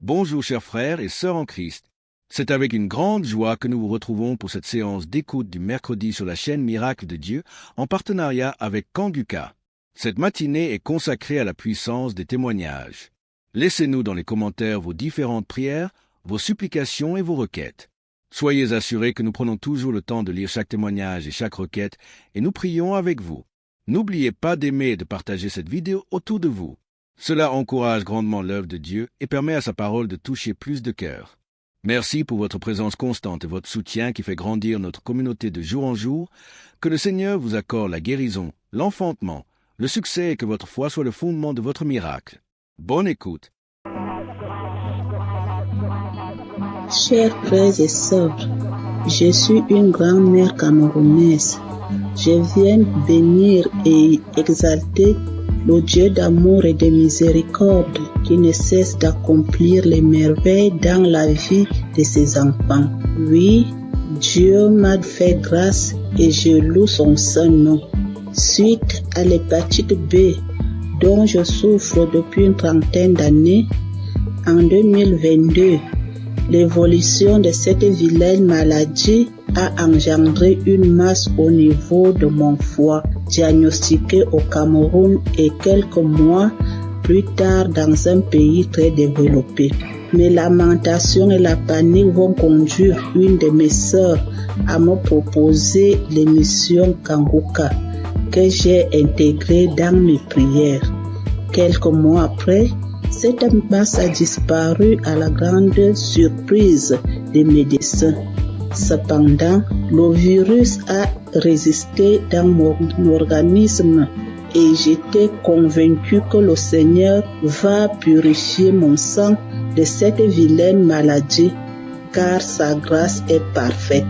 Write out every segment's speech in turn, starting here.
Bonjour chers frères et sœurs en Christ. C'est avec une grande joie que nous vous retrouvons pour cette séance d'écoute du mercredi sur la chaîne Miracle de Dieu en partenariat avec Kanguka. Cette matinée est consacrée à la puissance des témoignages. Laissez-nous dans les commentaires vos différentes prières, vos supplications et vos requêtes. Soyez assurés que nous prenons toujours le temps de lire chaque témoignage et chaque requête et nous prions avec vous. N'oubliez pas d'aimer et de partager cette vidéo autour de vous. Cela encourage grandement l'œuvre de Dieu et permet à sa parole de toucher plus de cœurs. Merci pour votre présence constante et votre soutien qui fait grandir notre communauté de jour en jour. Que le Seigneur vous accorde la guérison, l'enfantement, le succès et que votre foi soit le fondement de votre miracle. Bonne écoute. Chers frères et sœurs, je suis une grand-mère camerounaise. Je viens bénir et exalter le Dieu d'amour et de miséricorde qui ne cesse d'accomplir les merveilles dans la vie de ses enfants. Oui, Dieu m'a fait grâce et je loue son saint nom. Suite à l'hépatite B dont je souffre depuis une trentaine d'années, en 2022, l'évolution de cette vilaine maladie a engendré une masse au niveau de mon foie, diagnostiquée au Cameroun et quelques mois plus tard dans un pays très développé. Mes lamentations et la panique vont conduire une de mes sœurs à me proposer l'émission Kanguka que j'ai intégrée dans mes prières. Quelques mois après, cette masse a disparu à la grande surprise des médecins. Cependant, le virus a résisté dans mon organisme et j'étais convaincu que le Seigneur va purifier mon sang de cette vilaine maladie, car sa grâce est parfaite.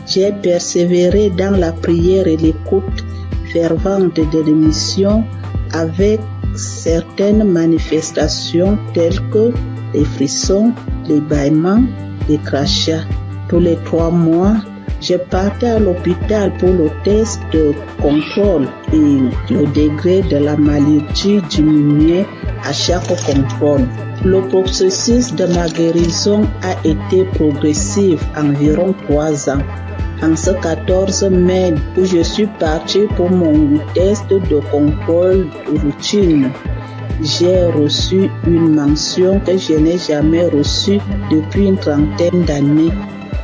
J'ai persévéré dans la prière et l'écoute fervente de l'émission avec certaines manifestations telles que les frissons, les bâillements, les crachats. Tous les 3 mois, je partais à l'hôpital pour le test de contrôle et le degré de la maladie diminuait à chaque contrôle. Le processus de ma guérison a été progressif, environ 3 ans. En ce 14 mai où je suis parti pour mon test de contrôle routine, j'ai reçu une mention que je n'ai jamais reçue depuis une trentaine d'années,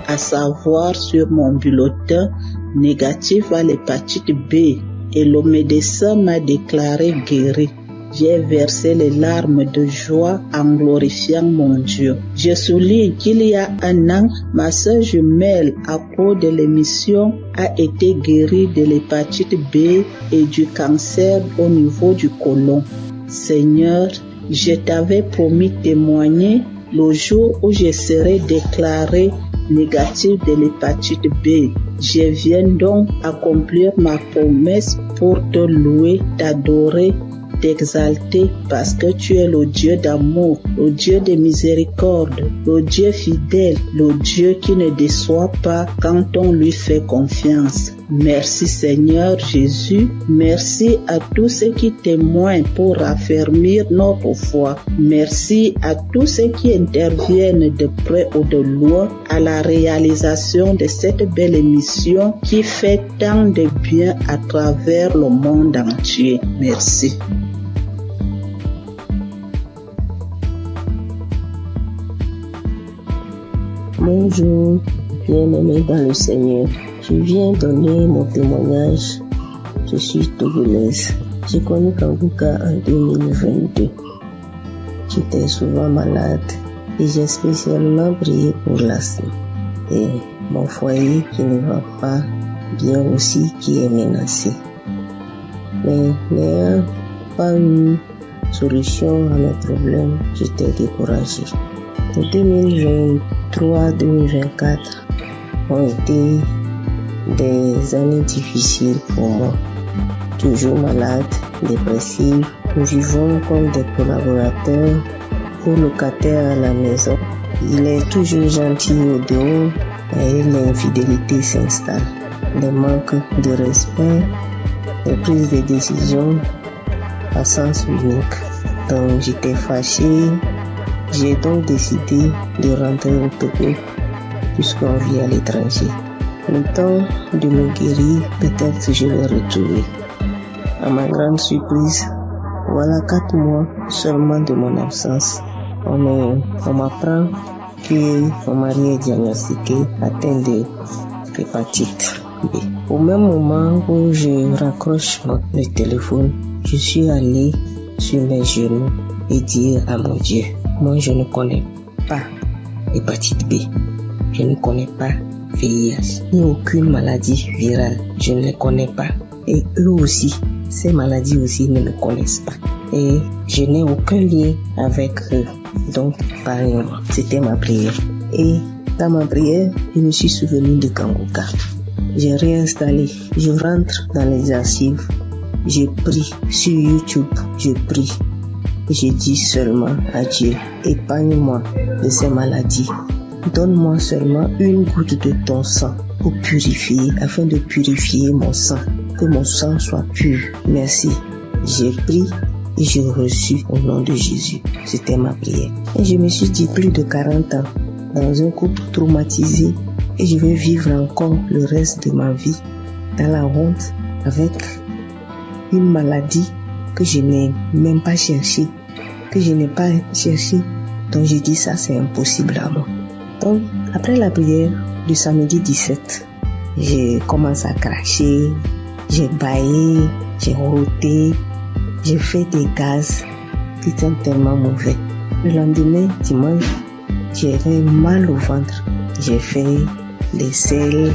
à savoir sur mon bulletin négatif à l'hépatite B, et le médecin m'a déclaré guéri. J'ai versé les larmes de joie en glorifiant mon Dieu. Je souligne qu'il y a 1 an, ma sœur jumelle, à cause de l'émission, a été guérie de l'hépatite B et du cancer au niveau du côlon. Seigneur, je t'avais promis témoigner le jour où je serai déclaré négatif de l'hépatite B. Je viens donc accomplir ma promesse pour te louer, t'adorer, t'exalter parce que tu es le Dieu d'amour, le Dieu de miséricorde, le Dieu fidèle, le Dieu qui ne déçoit pas quand on lui fait confiance. Merci Seigneur Jésus, merci à tous ceux qui témoignent pour raffermir notre foi. Merci à tous ceux qui interviennent de près ou de loin à la réalisation de cette belle émission qui fait tant de bien à travers le monde entier. Merci. Bonjour, bien-aimés dans le Seigneur. Je viens donner mon témoignage. Je suis togolaise. J'ai connu Kanguka en 2022. J'étais souvent malade et j'ai spécialement prié pour l'asthme. Et mon foyer qui ne va pas bien aussi, qui est menacé. Mais n'ayant pas eu solution à mes problèmes, j'étais découragée. En 2023-2024 ont été des années difficiles pour moi. Toujours malade, dépressive. Nous vivons comme des collaborateurs ou locataires à la maison. Il est toujours gentil au dehors et l'infidélité s'installe. Les manques de respect, les prises de décision à sens unique. Donc j'étais fâchée, J'ai donc décidé de rentrer au Togo puisqu'on vit à l'étranger. Le temps de me guérir, peut-être je vais retourner. À ma grande surprise, voilà 4 mois seulement de mon absence. On m'apprend que mon mari est diagnostiqué atteint de l'hépatite B. Au même moment où je raccroche le téléphone, je suis allé sur mes genoux et dire à mon Dieu, moi je ne connais pas l'hépatite B, je ne connais pas VIH, ni aucune maladie virale, je ne les connais pas. Et eux aussi, ces maladies aussi ne me connaissent pas. Et je n'ai aucun lien avec eux. Donc, parlez-moi. C'était ma prière. Et dans ma prière, je me suis souvenu de Kangoka. J'ai réinstallé. Je rentre dans les archives. Je prie sur YouTube. Je prie. Je dis seulement à Dieu, épargne-moi de ces maladies. Donne-moi seulement une goutte de ton sang pour purifier, afin de purifier mon sang. Que mon sang soit pur. Merci. J'ai pris et j'ai reçu au nom de Jésus. C'était ma prière. Et je me suis dit plus de 40 ans dans un couple traumatisé et je vais vivre encore le reste de ma vie dans la honte avec une maladie que je n'ai même pas cherchée, Donc j'ai dit ça c'est impossible à moi. Donc après la prière du samedi 17, j'ai commencé à cracher, j'ai bâillé, j'ai roté, j'ai fait des gaz qui sont tellement mauvais. Le lendemain, dimanche, j'avais mal au ventre. J'ai fait des selles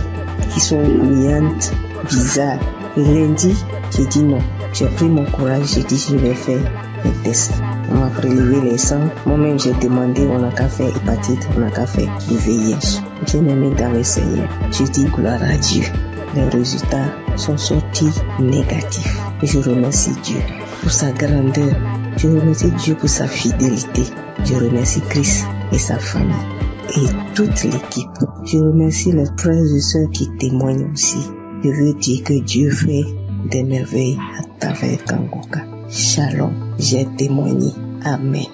qui sont gluantes, bizarres. Le lundi, j'ai dit non. J'ai pris mon courage, j'ai dit je vais faire un test. On m'a prélevé les sangs. Moi-même, j'ai demandé, on n'a qu'à faire hépatite, on n'a qu'à faire du VIH. Bien aimé dans le Seigneur. J'ai dit gloire à Dieu. Les résultats sont sortis négatifs. Je remercie Dieu pour sa grandeur. Je remercie Dieu pour sa fidélité. Je remercie Christ et sa famille et toute l'équipe. Je remercie les frères et sœurs qui témoignent aussi. Je veux dire que Dieu fait des merveilles à travers Kangoka. Shalom, j'ai témoigné. Amen.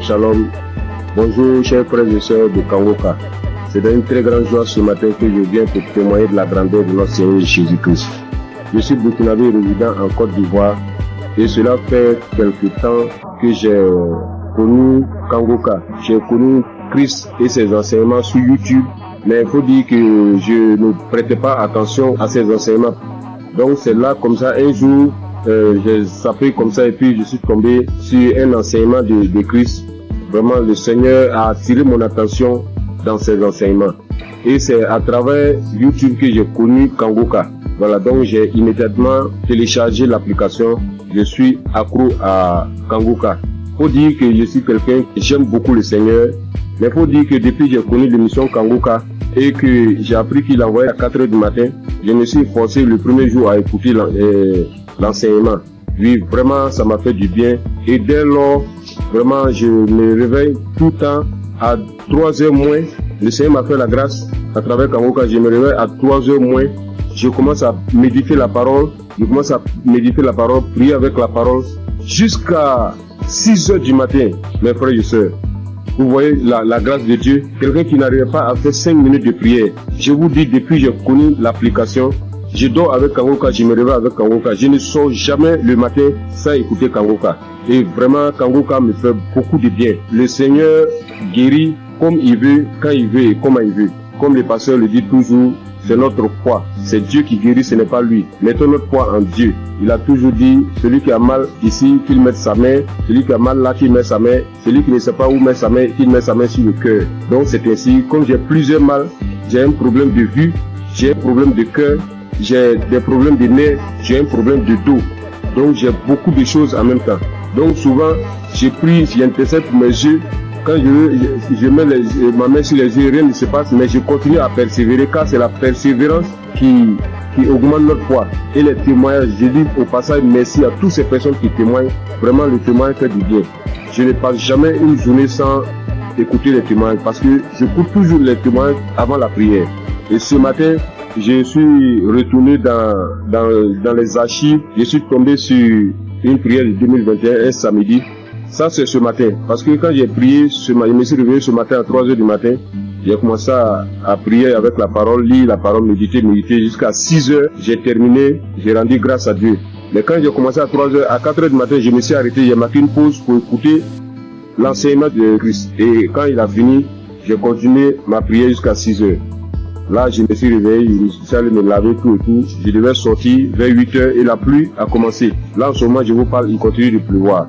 Shalom. Bonjour chers frères et sœurs de Kangoka. C'est une très grande joie ce matin que je viens pour témoigner de la grandeur de notre Seigneur Jésus-Christ. Je suis burkinabé résident en Côte d'Ivoire et cela fait quelque temps que j'ai connu Kangoka. J'ai connu Christ et ses enseignements sur YouTube, mais il faut dire que je ne prêtais pas attention à ses enseignements. Donc c'est là comme ça un jour j'ai zappé comme ça et puis je suis tombé sur un enseignement de Christ. Vraiment le Seigneur a attiré mon attention dans ses enseignements. Et c'est à travers YouTube que j'ai connu Kangoka. Voilà, donc j'ai immédiatement téléchargé l'application. Je suis accro à Kangoka. Faut dire que je suis quelqu'un qui j'aime beaucoup le Seigneur. Mais faut dire que depuis que j'ai connu l'émission Kangoka et que j'ai appris qu'il envoyait à 4h du matin, je me suis forcé le premier jour à écouter l'enseignement. Oui, vraiment, ça m'a fait du bien. Et dès lors, vraiment, je me réveille tout le temps à 3h moins. Le Seigneur m'a fait la grâce à travers Kangoka. Je me réveille à 3h moins. Je commence à méditer la parole. Prier avec la parole jusqu'à 6h du matin, mes frères et sœurs. Vous voyez la grâce de Dieu. Quelqu'un qui n'arrive pas à faire 5 minutes de prière. Je vous dis, depuis que j'ai connu l'application, je dors avec Kangoka, je me réveille avec Kangoka. Je ne sors jamais le matin sans écouter Kangoka. Et vraiment, Kangoka me fait beaucoup de bien. Le Seigneur guérit comme il veut, quand il veut et comment il veut. Comme le pasteur le dit toujours, c'est notre foi. C'est Dieu qui guérit, ce n'est pas lui. Mettons notre foi en Dieu. Il a toujours dit, celui qui a mal ici, qu'il mette sa main. Celui qui a mal là, qu'il mette sa main. Celui qui ne sait pas où mettre sa main, qu'il mette sa main sur le cœur. Donc c'est ainsi, comme j'ai plusieurs mal, j'ai un problème de vue, j'ai un problème de cœur, j'ai des problèmes de nerfs, j'ai un problème de dos. Donc j'ai beaucoup de choses en même temps. Donc souvent, j'ai pris, j'intercède pour mes yeux. Quand je mets ma main sur les yeux, rien ne se passe, mais je continue à persévérer car c'est la persévérance qui augmente notre foi. Et les témoignages, je dis au passage merci à toutes ces personnes qui témoignent. Vraiment, le témoignage fait du bien. Je ne passe jamais une journée sans écouter les témoignages parce que j'écoute toujours les témoignages avant la prière. Et ce matin, je suis retourné dans les archives. Je suis tombé sur une prière de 2021, un samedi. Ça, c'est ce matin. Parce que quand j'ai prié, je me suis réveillé ce matin à 3 heures du matin. J'ai commencé à prier avec la parole, lire la parole, méditer jusqu'à 6 heures. J'ai terminé, j'ai rendu grâce à Dieu. Mais quand j'ai commencé à 3 heures, à 4 heures du matin, je me suis arrêté, j'ai marqué une pause pour écouter l'enseignement de Christ. Et quand il a fini, j'ai continué ma prière jusqu'à 6 heures. Là, je me suis réveillé, je suis allé me laver tout et tout. Je devais sortir vers 8 heures et la pluie a commencé. Là, en ce moment, je vous parle, il continue de pleuvoir.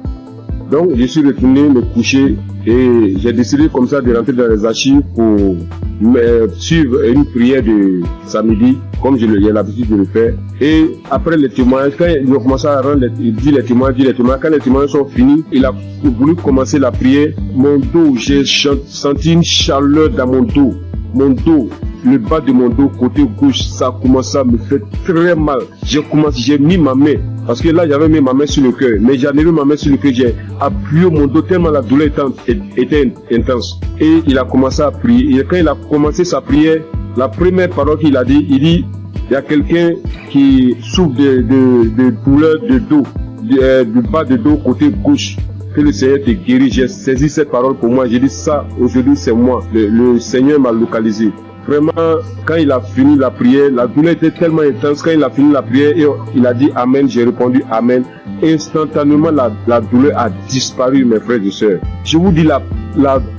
Donc, je suis retourné me coucher et j'ai décidé comme ça de rentrer dans les archives pour suivre une prière de samedi, comme j'ai l'habitude de le faire. Et après les témoignages, quand ils ont commencé à dire les témoignages, quand les témoignages sont finis, il a voulu commencer la prière. Mon dos, j'ai senti une chaleur dans mon dos. Mon dos, le bas de mon dos, côté gauche, ça a commencé à me faire très mal. J'ai mis ma main, parce que là j'avais mis ma main sur le cœur, mais j'en ai mis ma main sur le cœur, j'ai appuyé mon dos tellement la douleur était intense. Et il a commencé à prier. Et quand il a commencé sa prière, la première parole qu'il a dit, il dit, il y a quelqu'un qui souffre de douleur de dos, du bas de dos côté gauche. Que le Seigneur te guérit. J'ai saisi cette parole pour moi. J'ai dit ça, aujourd'hui c'est moi. Le Seigneur m'a localisé. Vraiment, quand il a fini la prière, la douleur était tellement intense. Quand il a fini la prière, et il a dit Amen, j'ai répondu Amen. Instantanément, la douleur a disparu, mes frères et sœurs. Je vous dis, la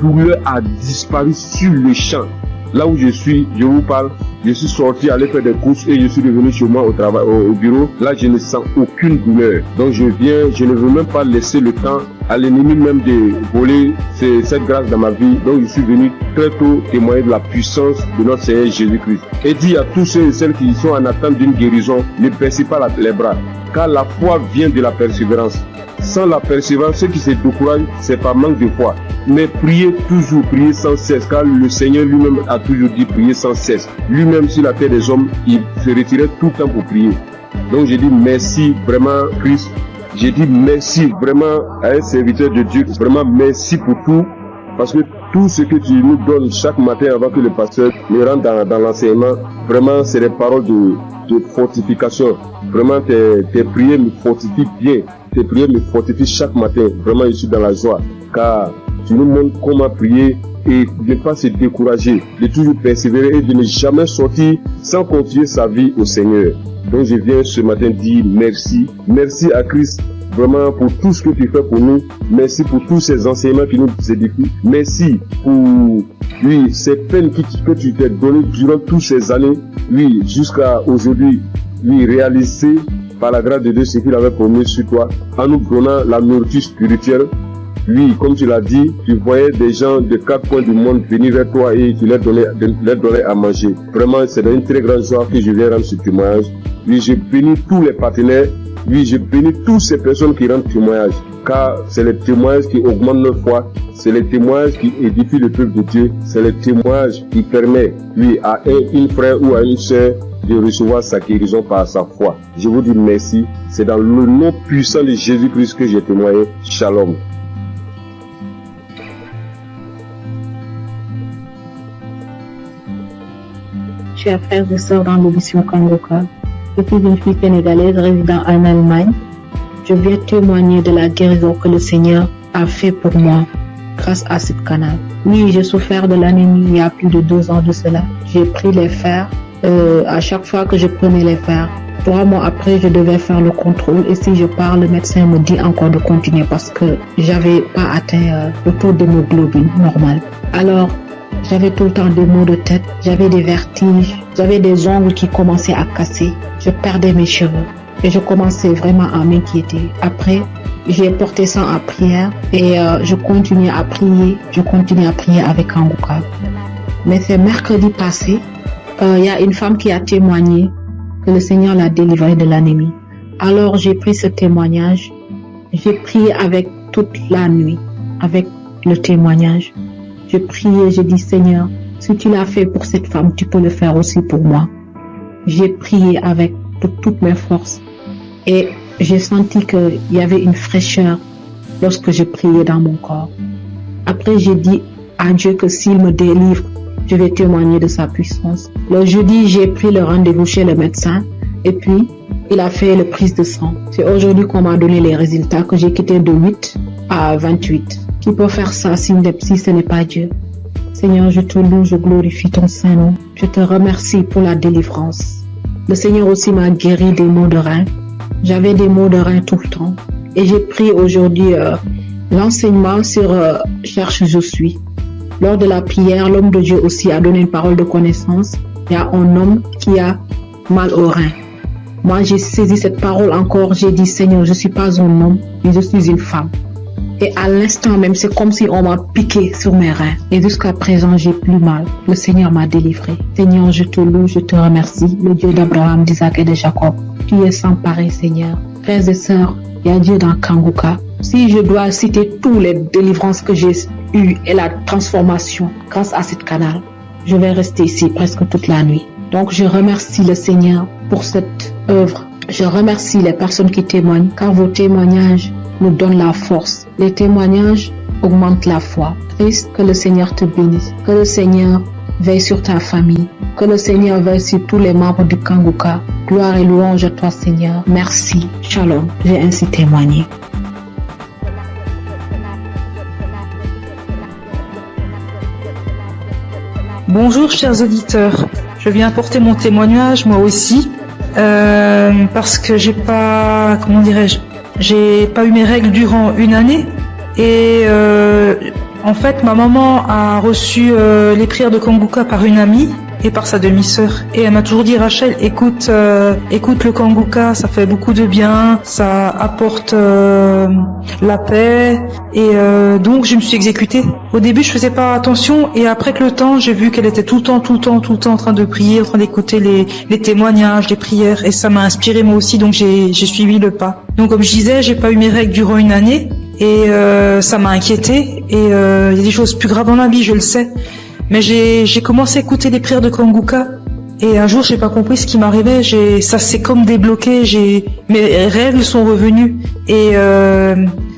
douleur a disparu sur le champ. Là où je suis, je vous parle, je suis sorti aller faire des courses et je suis revenu chez moi au travail, au bureau. Là, je ne sens aucune douleur. Donc, je ne veux même pas laisser le temps à l'ennemi même de voler cette grâce dans ma vie. Donc, je suis venu très tôt témoigner de la puissance de notre Seigneur Jésus-Christ. Et dit à tous ceux et celles qui sont en attente d'une guérison, ne baissez pas les bras, car la foi vient de la persévérance. Sans la persévérance, ceux qui se découragent, c'est par manque de foi. Mais priez toujours, priez sans cesse, car le Seigneur lui-même a toujours dit prier sans cesse. Lui-même sur la terre des hommes, il se retirait tout le temps pour prier. Donc j'ai dit merci vraiment Christ. J'ai dit merci vraiment à un serviteur de Dieu. Vraiment merci pour tout. Parce que tout ce que tu nous donnes chaque matin avant que le pasteur me rentre dans l'enseignement, vraiment c'est des paroles de fortification. Vraiment tes prières me fortifient bien. Tes prières me fortifient chaque matin. Vraiment je suis dans la joie. Car tu nous montres comment prier et de ne pas se décourager, de toujours persévérer et de ne jamais sortir sans confier sa vie au Seigneur. Donc je viens ce matin dire merci. Merci à Christ vraiment pour tout ce que tu fais pour nous. Merci pour tous ces enseignements qui nous édifient. Merci pour ces peines que tu t'es données durant toutes ces années. Jusqu'à aujourd'hui, réaliser par la grâce de Dieu ce qu'il avait promis sur toi, en nous donnant la nourriture spirituelle. Comme tu l'as dit, tu voyais des gens de 4 coins du monde venir vers toi et tu leur donnais à manger. Vraiment, c'est une très grande joie que je viens rendre ce témoignage. Je bénis tous les partenaires. Je bénis toutes ces personnes qui rendent témoignage. Car c'est les témoignages qui augmentent notre foi. C'est les témoignages qui édifient le peuple de Dieu. C'est les témoignages qui permettent, à un frère ou à une sœur de recevoir sa guérison par sa foi. Je vous dis merci. C'est dans le nom puissant de Jésus-Christ que j'ai témoigné. Shalom. Chers frères et sœurs dans l'émission Kangoka, je suis une fille sénégalaise résidant en Allemagne. Je viens témoigner de la guérison que le Seigneur a fait pour moi grâce à ce canal. Oui, j'ai souffert de l'anémie il y a plus de 2 ans de cela. J'ai pris les fers. À chaque fois que je prenais les fers, 3 mois après, je devais faire le contrôle. Et si je pars, le médecin me dit encore de continuer parce que j'avais pas atteint le taux d'hémoglobine normal. Alors, j'avais tout le temps des maux de tête, j'avais des vertiges, j'avais des ongles qui commençaient à casser, je perdais mes cheveux et je commençais vraiment à m'inquiéter. Après, j'ai porté ça en prière et je continuais à prier avec Kangoka. Mais c'est mercredi passé, il y a une femme qui a témoigné que le Seigneur l'a délivrée de l'anémie. Alors j'ai pris ce témoignage, j'ai prié avec toute la nuit, avec le témoignage. Je priais, je dis Seigneur, si tu l'as fait pour cette femme, tu peux le faire aussi pour moi. J'ai prié avec toutes mes forces et j'ai senti qu'il y avait une fraîcheur lorsque je priais dans mon corps. Après, j'ai dit à Dieu que s'il me délivre, je vais témoigner de sa puissance. Le jeudi, j'ai pris le rendez-vous chez le médecin et puis il a fait le prise de sang. C'est aujourd'hui qu'on m'a donné les résultats, que j'ai quitté de 8 à 28. Qui peut faire ça si ce n'est pas Dieu? Seigneur, je te loue, je glorifie ton Saint-Nom. Je te remercie pour la délivrance. Le Seigneur aussi m'a guéri des maux de rein. J'avais des maux de rein tout le temps. Et j'ai pris aujourd'hui l'enseignement sur Cherche je suis. Lors de la prière, l'homme de Dieu aussi a donné une parole de connaissance. Il y a un homme qui a mal au rein. Moi, j'ai saisi cette parole encore. J'ai dit, Seigneur, je ne suis pas un homme, mais je suis une femme. Et à l'instant même, c'est comme si on m'a piqué sur mes reins. Et jusqu'à présent, j'ai plus mal. Le Seigneur m'a délivré. Seigneur, je te loue, je te remercie. Le Dieu d'Abraham, d'Isaac et de Jacob. Tu es sans pareil, Seigneur. Frères et sœurs, il y a Dieu dans Kanguka. Si je dois citer toutes les délivrances que j'ai eues et la transformation grâce à ce canal, je vais rester ici presque toute la nuit. Donc, je remercie le Seigneur pour cette œuvre. Je remercie les personnes qui témoignent, car vos témoignages nous donnent la force. Les témoignages augmentent la foi. Christ, que le Seigneur te bénisse. Que le Seigneur veille sur ta famille. Que le Seigneur veille sur tous les membres du Kanguka. Gloire et louange à toi, Seigneur. Merci. Shalom. J'ai ainsi témoigné. Bonjour chers auditeurs, je viens apporter mon témoignage moi aussi parce que j'ai pas eu mes règles durant une année et en fait ma maman a reçu les prières de Kanguka par une amie et par sa demi-sœur et elle m'a toujours dit Rachel écoute le Kanguka, ça fait beaucoup de bien, ça apporte la paix et donc je me suis exécutée. Au début je faisais pas attention et après que le temps j'ai vu qu'elle était tout le temps en train de prier, en train d'écouter les témoignages, les prières et ça m'a inspiré moi aussi donc j'ai suivi le pas. Donc comme je disais j'ai pas eu mes règles durant une année et ça m'a inquiétée et il y a des choses plus graves dans la vie je le sais. Mais j'ai commencé à écouter les prières de Kanguka et un jour j'ai pas compris ce qui m'arrivait, ça s'est comme débloqué, mes règles sont revenues et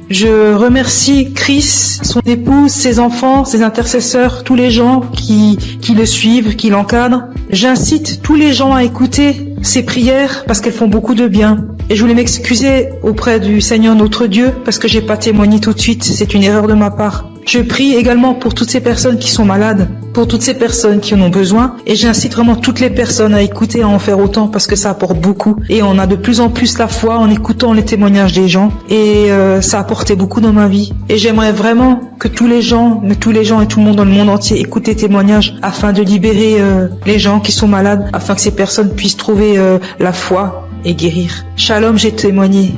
je remercie Chris, son épouse, ses enfants, ses intercesseurs, tous les gens qui le suivent, qui l'encadrent. J'incite tous les gens à écouter ces prières parce qu'elles font beaucoup de bien. Et je voulais m'excuser auprès du Seigneur notre Dieu parce que j'ai pas témoigné tout de suite, c'est une erreur de ma part. Je prie également pour toutes ces personnes qui sont malades, pour toutes ces personnes qui en ont besoin et j'incite vraiment toutes les personnes à écouter, à en faire autant parce que ça apporte beaucoup et on a de plus en plus la foi en écoutant les témoignages des gens et ça a apporté beaucoup dans ma vie et j'aimerais vraiment que tous les gens et tout le monde dans le monde entier écoutent les témoignages afin de libérer les gens qui sont malades, afin que ces personnes puissent trouver la foi et guérir. Shalom, j'ai témoigné.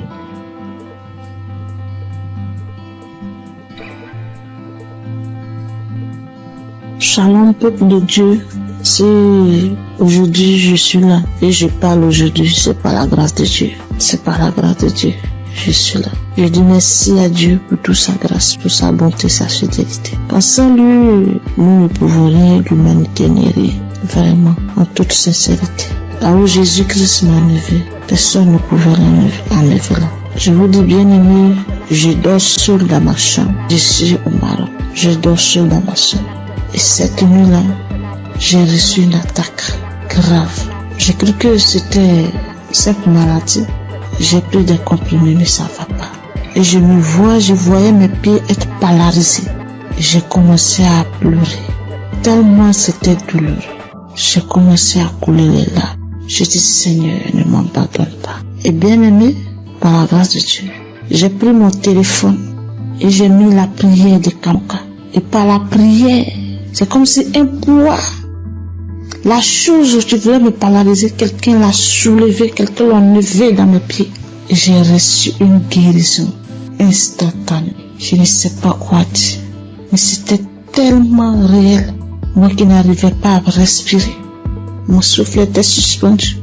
Shalom, peuple de Dieu. Si aujourd'hui je suis là et je parle aujourd'hui, c'est par la grâce de Dieu. C'est par la grâce de Dieu. Je suis là. Je dis merci à Dieu pour toute sa grâce, pour sa bonté, sa fidélité. Sans lui, nous ne pouvons rien, l'humanité n'est rien. Vraiment, en toute sincérité. Là où Jésus-Christ m'a enlevé, personne ne pouvait l'enlever là. Je vous dis bien aimé, je dors seul dans ma chambre. Je suis au Maroc. Je dors seul dans ma chambre. Et cette nuit-là, j'ai reçu une attaque grave. J'ai cru que c'était simple maladie. J'ai pris des comprimés, mais ça va pas. Et je voyais mes pieds être paralysés. J'ai commencé à pleurer. Tellement c'était douloureux. J'ai commencé à couler les larmes. Je dis, Seigneur, ne m'abandonne pas. Et bien aimé, par la grâce de Dieu, j'ai pris mon téléphone et j'ai mis la prière de Kanguka. Et par la prière, c'est comme si un poids, la chose qui voulait me paralyser, quelqu'un l'a soulevé, quelqu'un l'a enlevé dans mes pieds. Et j'ai reçu une guérison instantanée. Je ne sais pas quoi dire, mais c'était tellement réel. Moi qui n'arrivais pas à respirer, mon souffle était suspendu.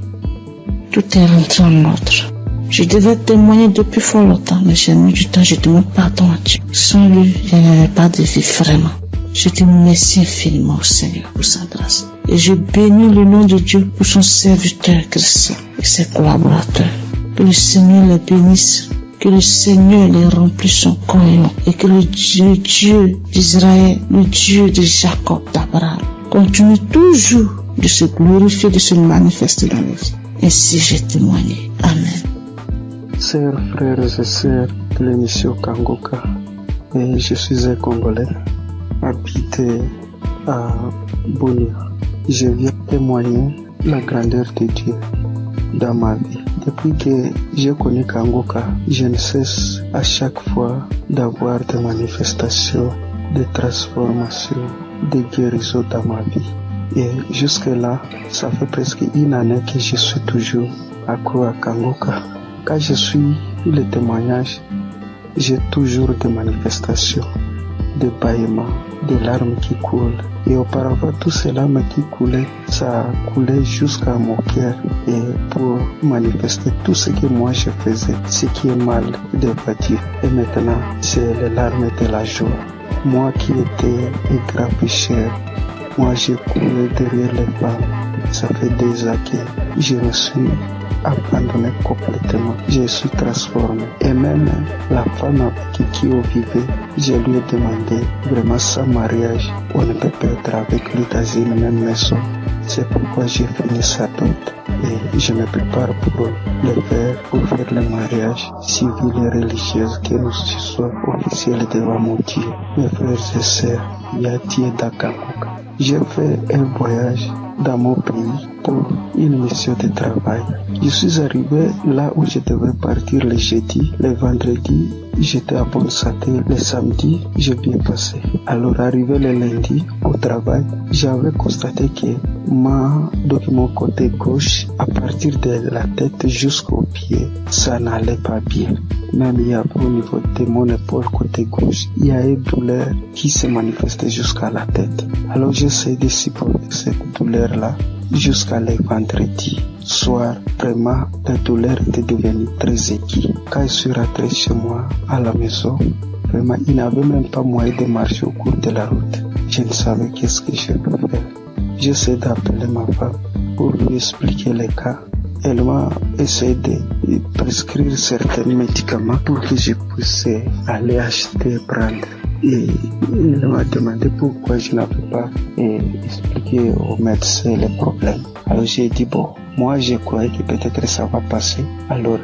Tout est rentré en ordre. Je devais témoigner depuis fort longtemps, mais j'ai mis du temps, je demande pardon à Dieu. Sans lui, je n'avais pas de vie vraiment. Je dis merci infiniment au Seigneur pour sa grâce. Et je bénis le nom de Dieu pour son serviteur Christ et ses collaborateurs. Que le Seigneur les bénisse, que le Seigneur les remplisse son corps et que le Dieu d'Israël, le Dieu de Jacob, d'Abraham, continue toujours de se glorifier, de se manifester dans la vie. Ainsi j'ai témoigné. Amen. Chers frères et sœurs de l'émission Kangoka, et je suis un Congolais habité à Bunia. Je viens témoigner la grandeur de Dieu dans ma vie. Depuis que j'ai connu Kangoka, je ne cesse à chaque fois d'avoir des manifestations, de transformations, de guérisons dans ma vie. Et jusque-là, ça fait presque une année que je suis toujours accro à Kangoka. Quand je suis le témoignage, j'ai toujours des manifestations, des bâillements, des larmes qui coulent. Et auparavant, tous ces larmes qui coulaient, ça coulait jusqu'à mon cœur. Et pour manifester tout ce que moi je faisais, ce qui est mal devant Dieu. Et maintenant, c'est les larmes de la joie. Moi qui étais un grand pécheur, moi j'ai coulé derrière les femmes. Ça fait 2 ans que je me suis abandonné complètement. Je suis transformé. Et même la femme avec qui on vivait, je lui ai demandé vraiment sans mariage, on ne peut pas être avec lui dans une même maison. C'est pourquoi j'ai fini sa dot. Et je me prépare pour le faire, pour faire le mariage civil et religieux, que nous soyons officiels devant mon Dieu. Mes frères et sœurs, Yati et Dakangoka. J'ai fait un voyage dans mon pays pour une mission de travail. Je suis arrivé là où je devais partir le jeudi, le vendredi, j'étais à bonne santé, le samedi, j'ai bien passé. Alors arrivé le lundi au travail, j'avais constaté que mon côté gauche, à partir de la tête jusqu'au pied, ça n'allait pas bien. Même il y avait au niveau de mon épaule côté gauche, il y a une douleur qui se manifestait jusqu'à la tête. Alors j'essaie de supporter cette douleur-là jusqu'à le vendredi soir. Vraiment, la douleur était devenue très aiguë. Quand je suis rentré chez moi à la maison, vraiment, il n'avait même pas moyen de marcher au cours de la route. Je ne savais qu'est-ce que je peux faire. J'essaie d'appeler ma femme pour lui expliquer les cas. Elle m'a essayé de prescrire certains médicaments pour que je puisse aller acheter et prendre. Et elle m'a demandé pourquoi je n'avais pas expliqué au médecin les problèmes. Alors j'ai dit bon, moi je croyais que peut-être ça va passer. Alors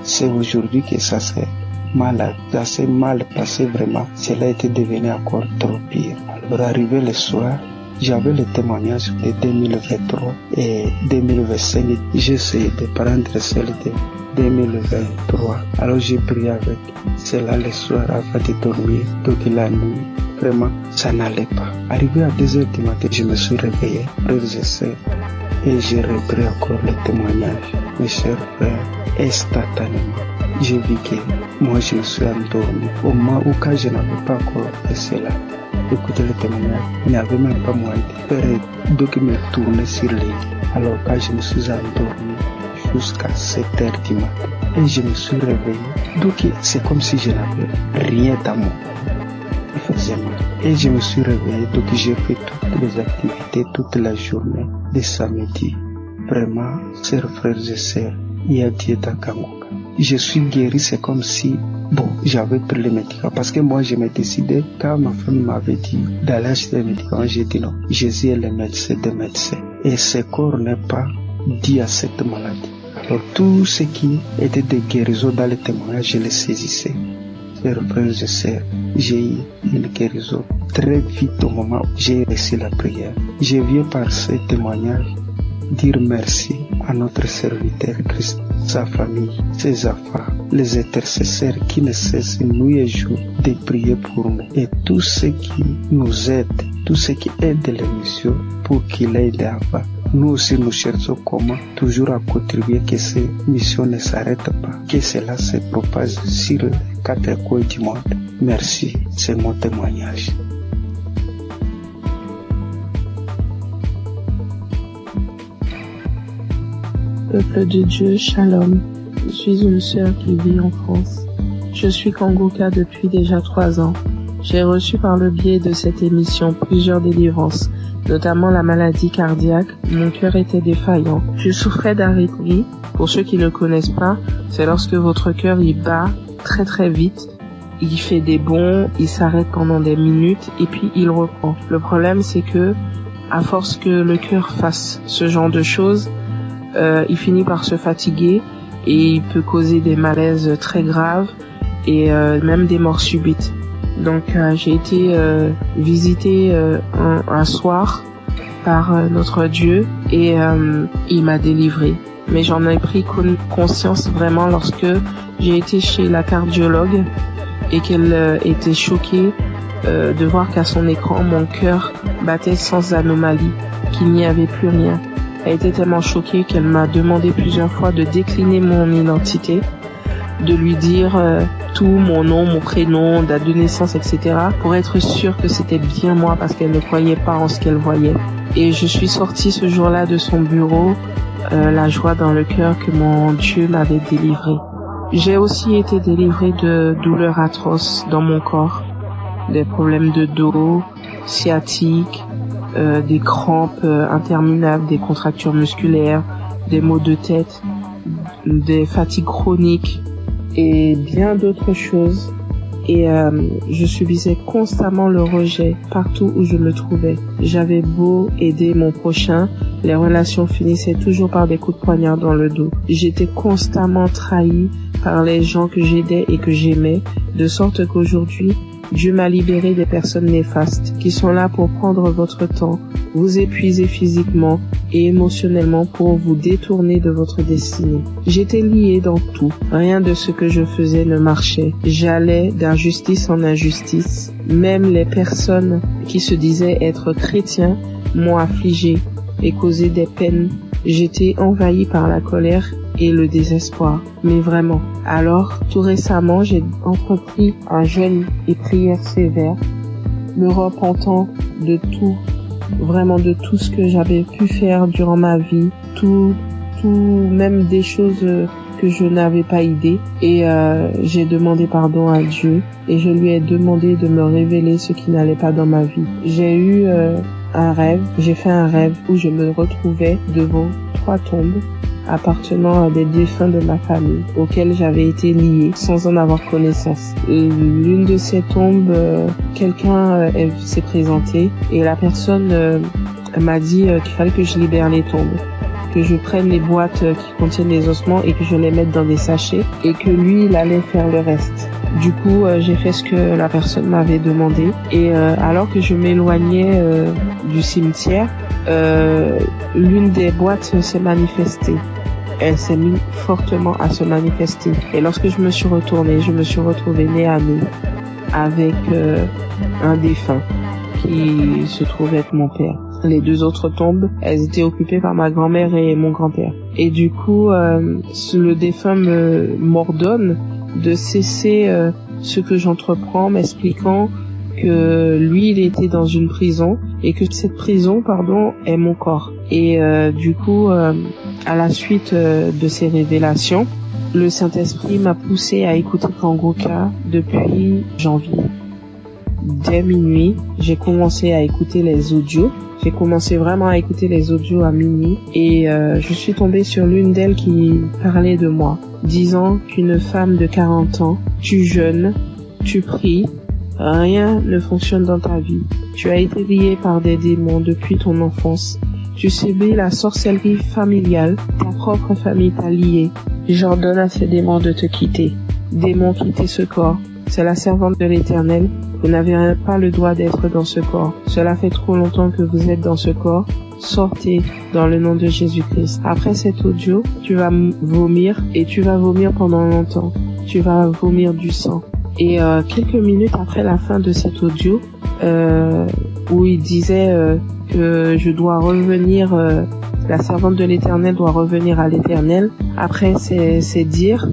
c'est aujourd'hui que ça s'est mal passé vraiment. Cela était devenu encore trop pire. Alors arrivé le soir, j'avais le témoignage de 2023 et 2025. J'ai essayé de prendre celle de 2023. Alors j'ai prié avec cela le soir avant de dormir. Donc la nuit, vraiment, ça n'allait pas. Arrivé à 2h du matin, je me suis réveillé, frères et sœurs, et j'ai repris encore le témoignage. Mes chers frères, instantanément, j'ai vu que moi je me suis endormi. Au moment où quand je n'avais pas encore fait cela, écouter le témoignage, il n'y avait même pas moyen de faire, donc me tourner sur les lits. Alors quand je me suis endormi jusqu'à 7h du matin et je me suis réveillé, donc c'est comme si je n'avais rien dans mon corps. Il faisait mal. Et je me suis réveillé, donc j'ai fait toutes les activités toute la journée de samedi. Vraiment, chers frères et sœurs, il y a Dieu dans Kangoka. Je suis guéri, c'est comme si j'avais pris les médicaments. Parce que moi, je me décidais, quand ma femme m'avait dit d'aller acheter les médicaments, j'ai dit non. Jésus est le médecin des médecins. Et ce corps n'est pas dit à cette maladie. Alors, tout ce qui était de guérison dans les témoignages, je les saisissais. Chers frères et sœurs, j'ai eu une guérison très vite au moment où j'ai reçu la prière. Je viens par ce témoignage dire merci à notre serviteur Christ, sa famille, ses enfants, les intercesseurs qui ne cessent nuit et jour de prier pour nous et tous ceux qui nous aident, tous ceux qui aident l'émission pour qu'il aille avant. Nous aussi nous cherchons comment toujours à contribuer que ces missions ne s'arrêtent pas, que cela se propage sur les 4 coins du monde. Merci, c'est mon témoignage. Peuple de Dieu, Shalom. Je suis une sœur qui vit en France. Je suis Kangoka depuis déjà 3 ans. J'ai reçu par le biais de cette émission plusieurs délivrances, notamment la maladie cardiaque. Mon cœur était défaillant. Je souffrais d'arythmie. Pour ceux qui ne le connaissent pas, c'est lorsque votre cœur il bat très très vite. Il fait des bonds, il s'arrête pendant des minutes et puis il reprend. Le problème c'est que, à force que le cœur fasse ce genre de choses, il finit par se fatiguer et il peut causer des malaises très graves et même des morts subites. Donc j'ai été visitée un soir par notre Dieu et il m'a délivrée. Mais j'en ai pris conscience vraiment lorsque j'ai été chez la cardiologue et qu'elle était choquée de voir qu'à son écran, mon cœur battait sans anomalie, qu'il n'y avait plus rien. Elle était tellement choquée qu'elle m'a demandé plusieurs fois de décliner mon identité, de lui dire tout, mon nom, mon prénom, date de naissance, etc. pour être sûre que c'était bien moi parce qu'elle ne croyait pas en ce qu'elle voyait. Et je suis sortie ce jour-là de son bureau, la joie dans le cœur que mon Dieu m'avait délivrée. J'ai aussi été délivrée de douleurs atroces dans mon corps, des problèmes de dos, sciatiques, des crampes interminables, des contractures musculaires, des maux de tête, des fatigues chroniques et bien d'autres choses. Et je subissais constamment le rejet partout où je me trouvais. J'avais beau aider mon prochain, les relations finissaient toujours par des coups de poignard dans le dos. J'étais constamment trahie par les gens que j'aidais et que j'aimais, de sorte qu'aujourd'hui, Dieu m'a libéré des personnes néfastes qui sont là pour prendre votre temps, vous épuiser physiquement et émotionnellement pour vous détourner de votre destinée. J'étais liée dans tout. Rien de ce que je faisais ne marchait. J'allais d'injustice en injustice. Même les personnes qui se disaient être chrétiens m'ont affligée et causé des peines. J'étais envahie par la colère et le désespoir. Mais vraiment. Alors, tout récemment, j'ai entrepris un jeûne et prière sévère, me repentant de tout, vraiment de tout ce que j'avais pu faire durant ma vie, tout, même des choses que je n'avais pas idée. Et j'ai demandé pardon à Dieu et je lui ai demandé de me révéler ce qui n'allait pas dans ma vie. J'ai eu j'ai fait un rêve où je me retrouvais devant 3 tombes appartenant à des défunts de ma famille auxquels j'avais été liée sans en avoir connaissance. L'une de ces tombes, quelqu'un s'est présenté et la personne m'a dit qu'il fallait que je libère les tombes, que je prenne les boîtes qui contiennent les ossements et que je les mette dans des sachets et que lui, il allait faire le reste. Du coup, j'ai fait ce que la personne m'avait demandé et alors que je m'éloignais du cimetière, l'une des boîtes s'est manifestée. Elle s'est mise fortement à se manifester. Et lorsque je me suis retournée, je me suis retrouvée nez à nez avec un défunt qui se trouvait être mon père. Les 2 autres tombes, elles étaient occupées par ma grand-mère et mon grand-père. Et du coup, le défunt m'ordonne de cesser ce que j'entreprends, m'expliquant que lui, il était dans une prison et que cette prison, est mon corps. Et du coup, à la suite de ces révélations, le Saint-Esprit m'a poussé à écouter Kangoka depuis janvier. Dès minuit, j'ai commencé à écouter les audios. J'ai commencé vraiment à écouter les audios à minuit et je suis tombée sur l'une d'elles qui parlait de moi, disant qu'une femme de 40 ans, tu jeûnes, tu pries, rien ne fonctionne dans ta vie. Tu as été liée par des démons depuis ton enfance. Tu subis la sorcellerie familiale, ta propre famille t'a liée. J'ordonne à ces démons de te quitter. Démons, quittez ce corps. C'est la servante de l'Éternel. Vous n'avez pas le droit d'être dans ce corps. Cela fait trop longtemps que vous êtes dans ce corps. Sortez dans le nom de Jésus-Christ. Après cet audio, tu vas vomir et tu vas vomir pendant longtemps. Tu vas vomir du sang. Et quelques minutes après la fin de cet audio, où il disait que je dois revenir, la servante de l'Éternel doit revenir à l'Éternel. Après ces dires,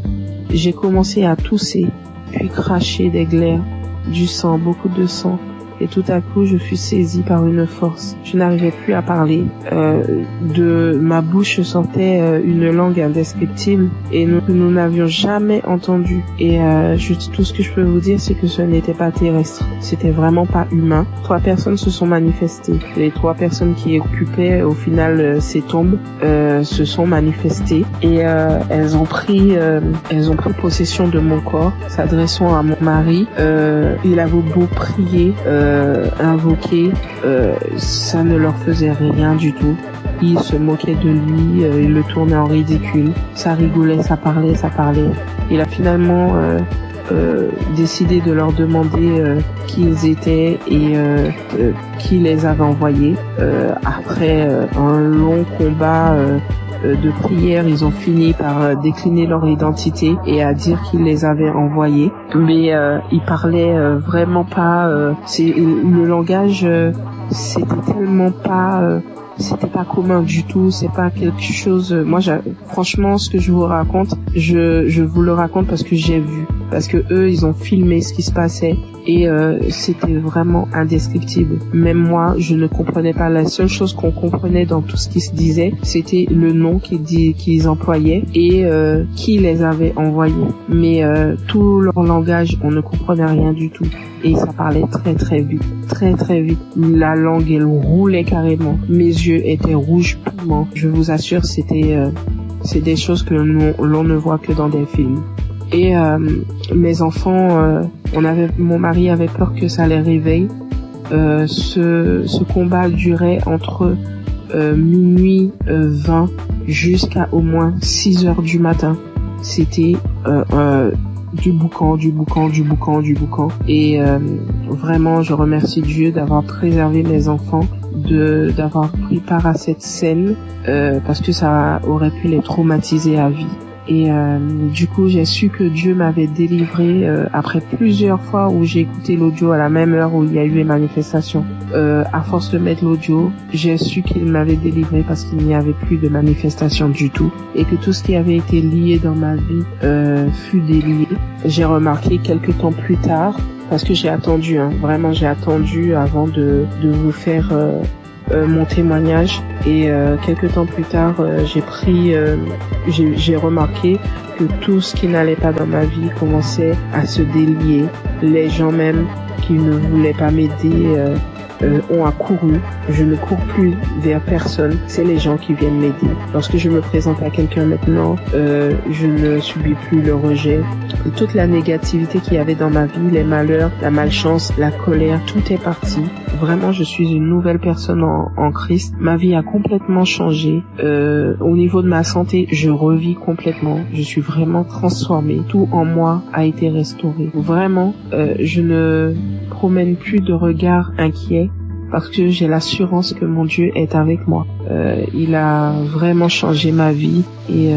j'ai commencé à tousser, puis cracher des glaires, du sang, beaucoup de sang. Et tout à coup, je fus saisie par une force. Je n'arrivais plus à parler. De ma bouche sortait une langue indescriptible et nous n'avions jamais entendu. Et tout ce que je peux vous dire, c'est que ce n'était pas terrestre. C'était vraiment pas humain. 3 personnes se sont manifestées. Les 3 personnes qui occupaient au final ces tombes se sont manifestées et elles ont pris possession de mon corps, s'adressant à mon mari. Il avait beau prier, invoquer, ça ne leur faisait rien du tout. il se moquait de lui, il le tournait en ridicule. Ça rigolait, ça parlait. Il a finalement décidé de leur demander qui ils étaient et qui les avait envoyés. Après un long combat de prière, ils ont fini par décliner leur identité et à dire qu'ils les avaient envoyés. Mais ils parlaient vraiment pas. Le langage, c'était tellement pas. C'était pas commun du tout, c'est pas quelque chose. Moi, franchement, ce que je vous raconte, je vous le raconte parce que j'ai vu, parce que eux, ils ont filmé ce qui se passait et c'était vraiment indescriptible. Même moi, je ne comprenais pas. La seule chose qu'on comprenait dans tout ce qui se disait, c'était le nom qu'ils employaient et qui les avait envoyés. Mais tout leur langage, on ne comprenait rien du tout. Et ça parlait très vite. La langue, elle roulait carrément. Mes yeux étaient rouges piment. Je vous assure, c'est des choses que l'on ne voit que dans des films. Et mes enfants, mon mari avait peur que ça les réveille. Ce combat durait entre minuit 20 jusqu'à au moins 6 heures du matin. C'était du boucan. Et vraiment, je remercie Dieu d'avoir préservé mes enfants, d'avoir pris part à cette scène, parce que ça aurait pu les traumatiser à vie. Et du coup, j'ai su que Dieu m'avait délivré après plusieurs fois où j'ai écouté l'audio à la même heure où il y a eu les manifestations. À force de mettre l'audio, j'ai su qu'il m'avait délivré parce qu'il n'y avait plus de manifestations du tout et que tout ce qui avait été lié dans ma vie fut délié. J'ai remarqué quelques temps plus tard, parce que j'ai attendu, vraiment j'ai attendu avant de vous faire mon témoignage et quelques temps plus tard j'ai remarqué que tout ce qui n'allait pas dans ma vie commençait à se délier. Les gens même qui ne voulaient pas m'aider ont accouru. Je ne cours plus vers personne, c'est les gens qui viennent m'aider. Lorsque je me présente à quelqu'un maintenant, je ne subis plus le rejet. Et toute la négativité qu'il y avait dans ma vie, les malheurs, la malchance, la colère, tout est parti. Vraiment, je suis une nouvelle personne en Christ. Ma vie a complètement changé. Au niveau de ma santé, je revis complètement. Je suis vraiment transformée. Tout en moi a été restauré. Vraiment, je ne promène plus de regard inquiet parce que j'ai l'assurance que mon Dieu est avec moi. Il a vraiment changé ma vie et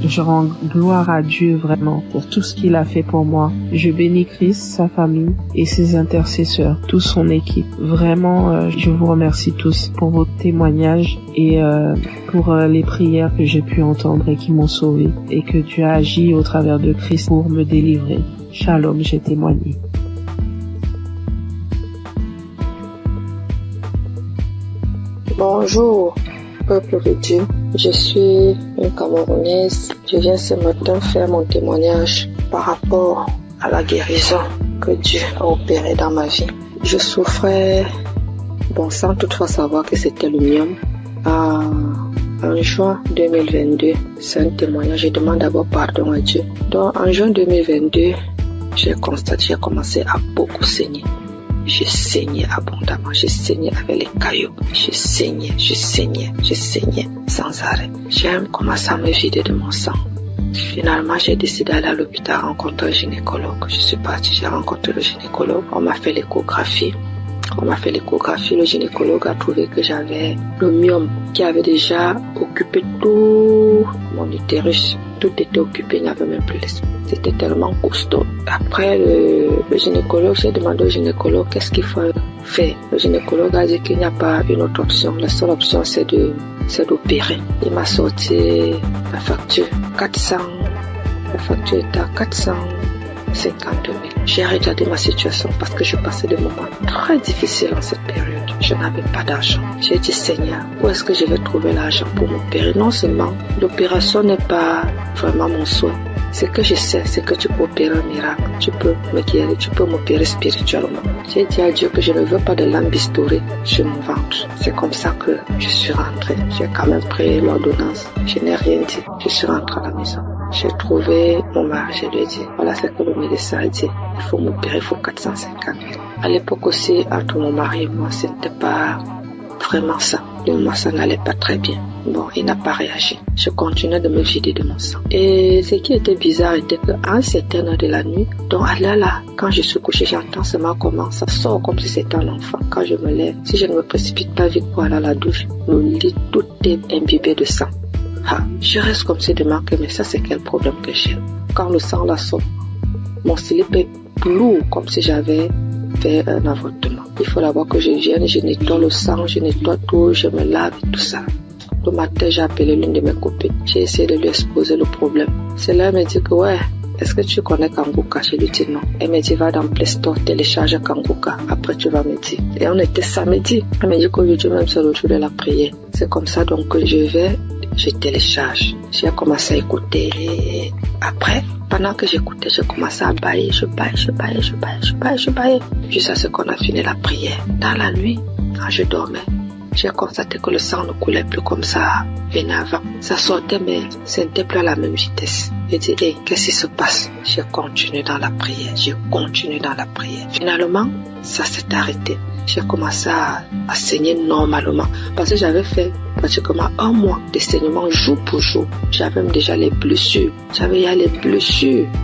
je rends gloire à Dieu vraiment pour tout ce qu'il a fait pour moi. Je bénis Christ, sa famille et ses intercesseurs, toute son équipe. Vraiment, je vous remercie tous pour vos témoignages et pour les prières que j'ai pu entendre et qui m'ont sauvé et que Dieu a agi au travers de Christ pour me délivrer. Shalom, j'ai témoigné. Bonjour, peuple de Dieu. Je suis une Camerounaise. Je viens ce matin faire mon témoignage par rapport à la guérison que Dieu a opérée dans ma vie. Je souffrais, sans toutefois savoir que c'était le myome. En juin 2022, c'est un témoignage. Je demande d'abord pardon à Dieu. Donc, en juin 2022, j'ai commencé à beaucoup saigner. Je saignais abondamment, je saignais avec les cailloux, je saignais sans arrêt. J'ai commencé à me vider de mon sang. Finalement, j'ai décidé d'aller à l'hôpital rencontrer un gynécologue. Je suis partie, j'ai rencontré le gynécologue. On m'a fait l'échographie. Le gynécologue a trouvé que j'avais le myome qui avait déjà occupé tout mon utérus. Tout était occupé, il n'y avait même plus l'espace. C'était tellement costaud. Après le gynécologue, j'ai demandé au gynécologue qu'est-ce qu'il faut faire. Le gynécologue a dit qu'il n'y a pas une autre option. La seule option, c'est d'opérer. Il m'a sorti la facture. La facture était à 452 000. J'ai regardé ma situation parce que je passais des moments très difficiles en cette période. Je n'avais pas d'argent. J'ai dit, Seigneur, où est-ce que je vais trouver l'argent pour m'opérer? Non seulement l'opération n'est pas vraiment mon souhait. Ce que je sais, c'est que tu peux opérer un miracle. Tu peux me guérir, tu peux m'opérer spirituellement. J'ai dit à Dieu que je ne veux pas de lambistourée sur mon ventre. C'est comme ça que je suis rentrée. J'ai quand même pris l'ordonnance. Je n'ai rien dit. Je suis rentrée à la maison. J'ai trouvé mon mari, je lui ai dit, voilà ce que le médecin a dit. Il faut m'opérer, il faut 450 000. À l'époque aussi, entre mon mari et moi, ce n'était pas vraiment ça. de moi, ça n'allait pas très bien. Bon, il n'a pas réagi. Je continuais de me vider de mon sang. Et ce qui était bizarre était qu'à un certain heure de la nuit, donc là, quand je suis couché, j'entends seulement comment ça sort comme si c'était un enfant. Quand je me lève, si je ne me précipite pas vite pour aller à la douche, le lit, tout est imbibé de sang. Je reste comme si de manquer, mais ça c'est quel problème que j'ai. Quand le sang là sort, mon slip est lourd comme si j'avais fait un avortement. Il faut d'abord que je vienne, je nettoie le sang, je nettoie tout, je me lave et tout ça. Le matin, j'ai appelé l'une de mes copines. J'ai essayé de lui exposer le problème. Celle-là elle me dit que ouais, est-ce que tu connais Kangoka? Je lui dis non. Elle me dit va dans Play Store, télécharge Kangoka. Après tu vas me dire. Et on était samedi. Elle me dit qu'aujourd'hui même c'est le jour de la prière. C'est comme ça donc que je télécharge. J'ai commencé à écouter. Et après, pendant que j'écoutais, j'ai commencé à bailler. Je baillais. Jusqu'à ce qu'on a fini la prière. Dans la nuit, quand je dormais, j'ai constaté que le sang ne coulait plus comme ça venait avant. Ça sortait, mais c'était plus à la même vitesse. J'ai dit, hey, qu'est-ce qui se passe? J'ai continué dans la prière. Finalement, ça s'est arrêté. J'ai commencé à saigner normalement. Parce que j'avais fait pratiquement un mois de saignement jour pour jour. J'avais même déjà les blessures.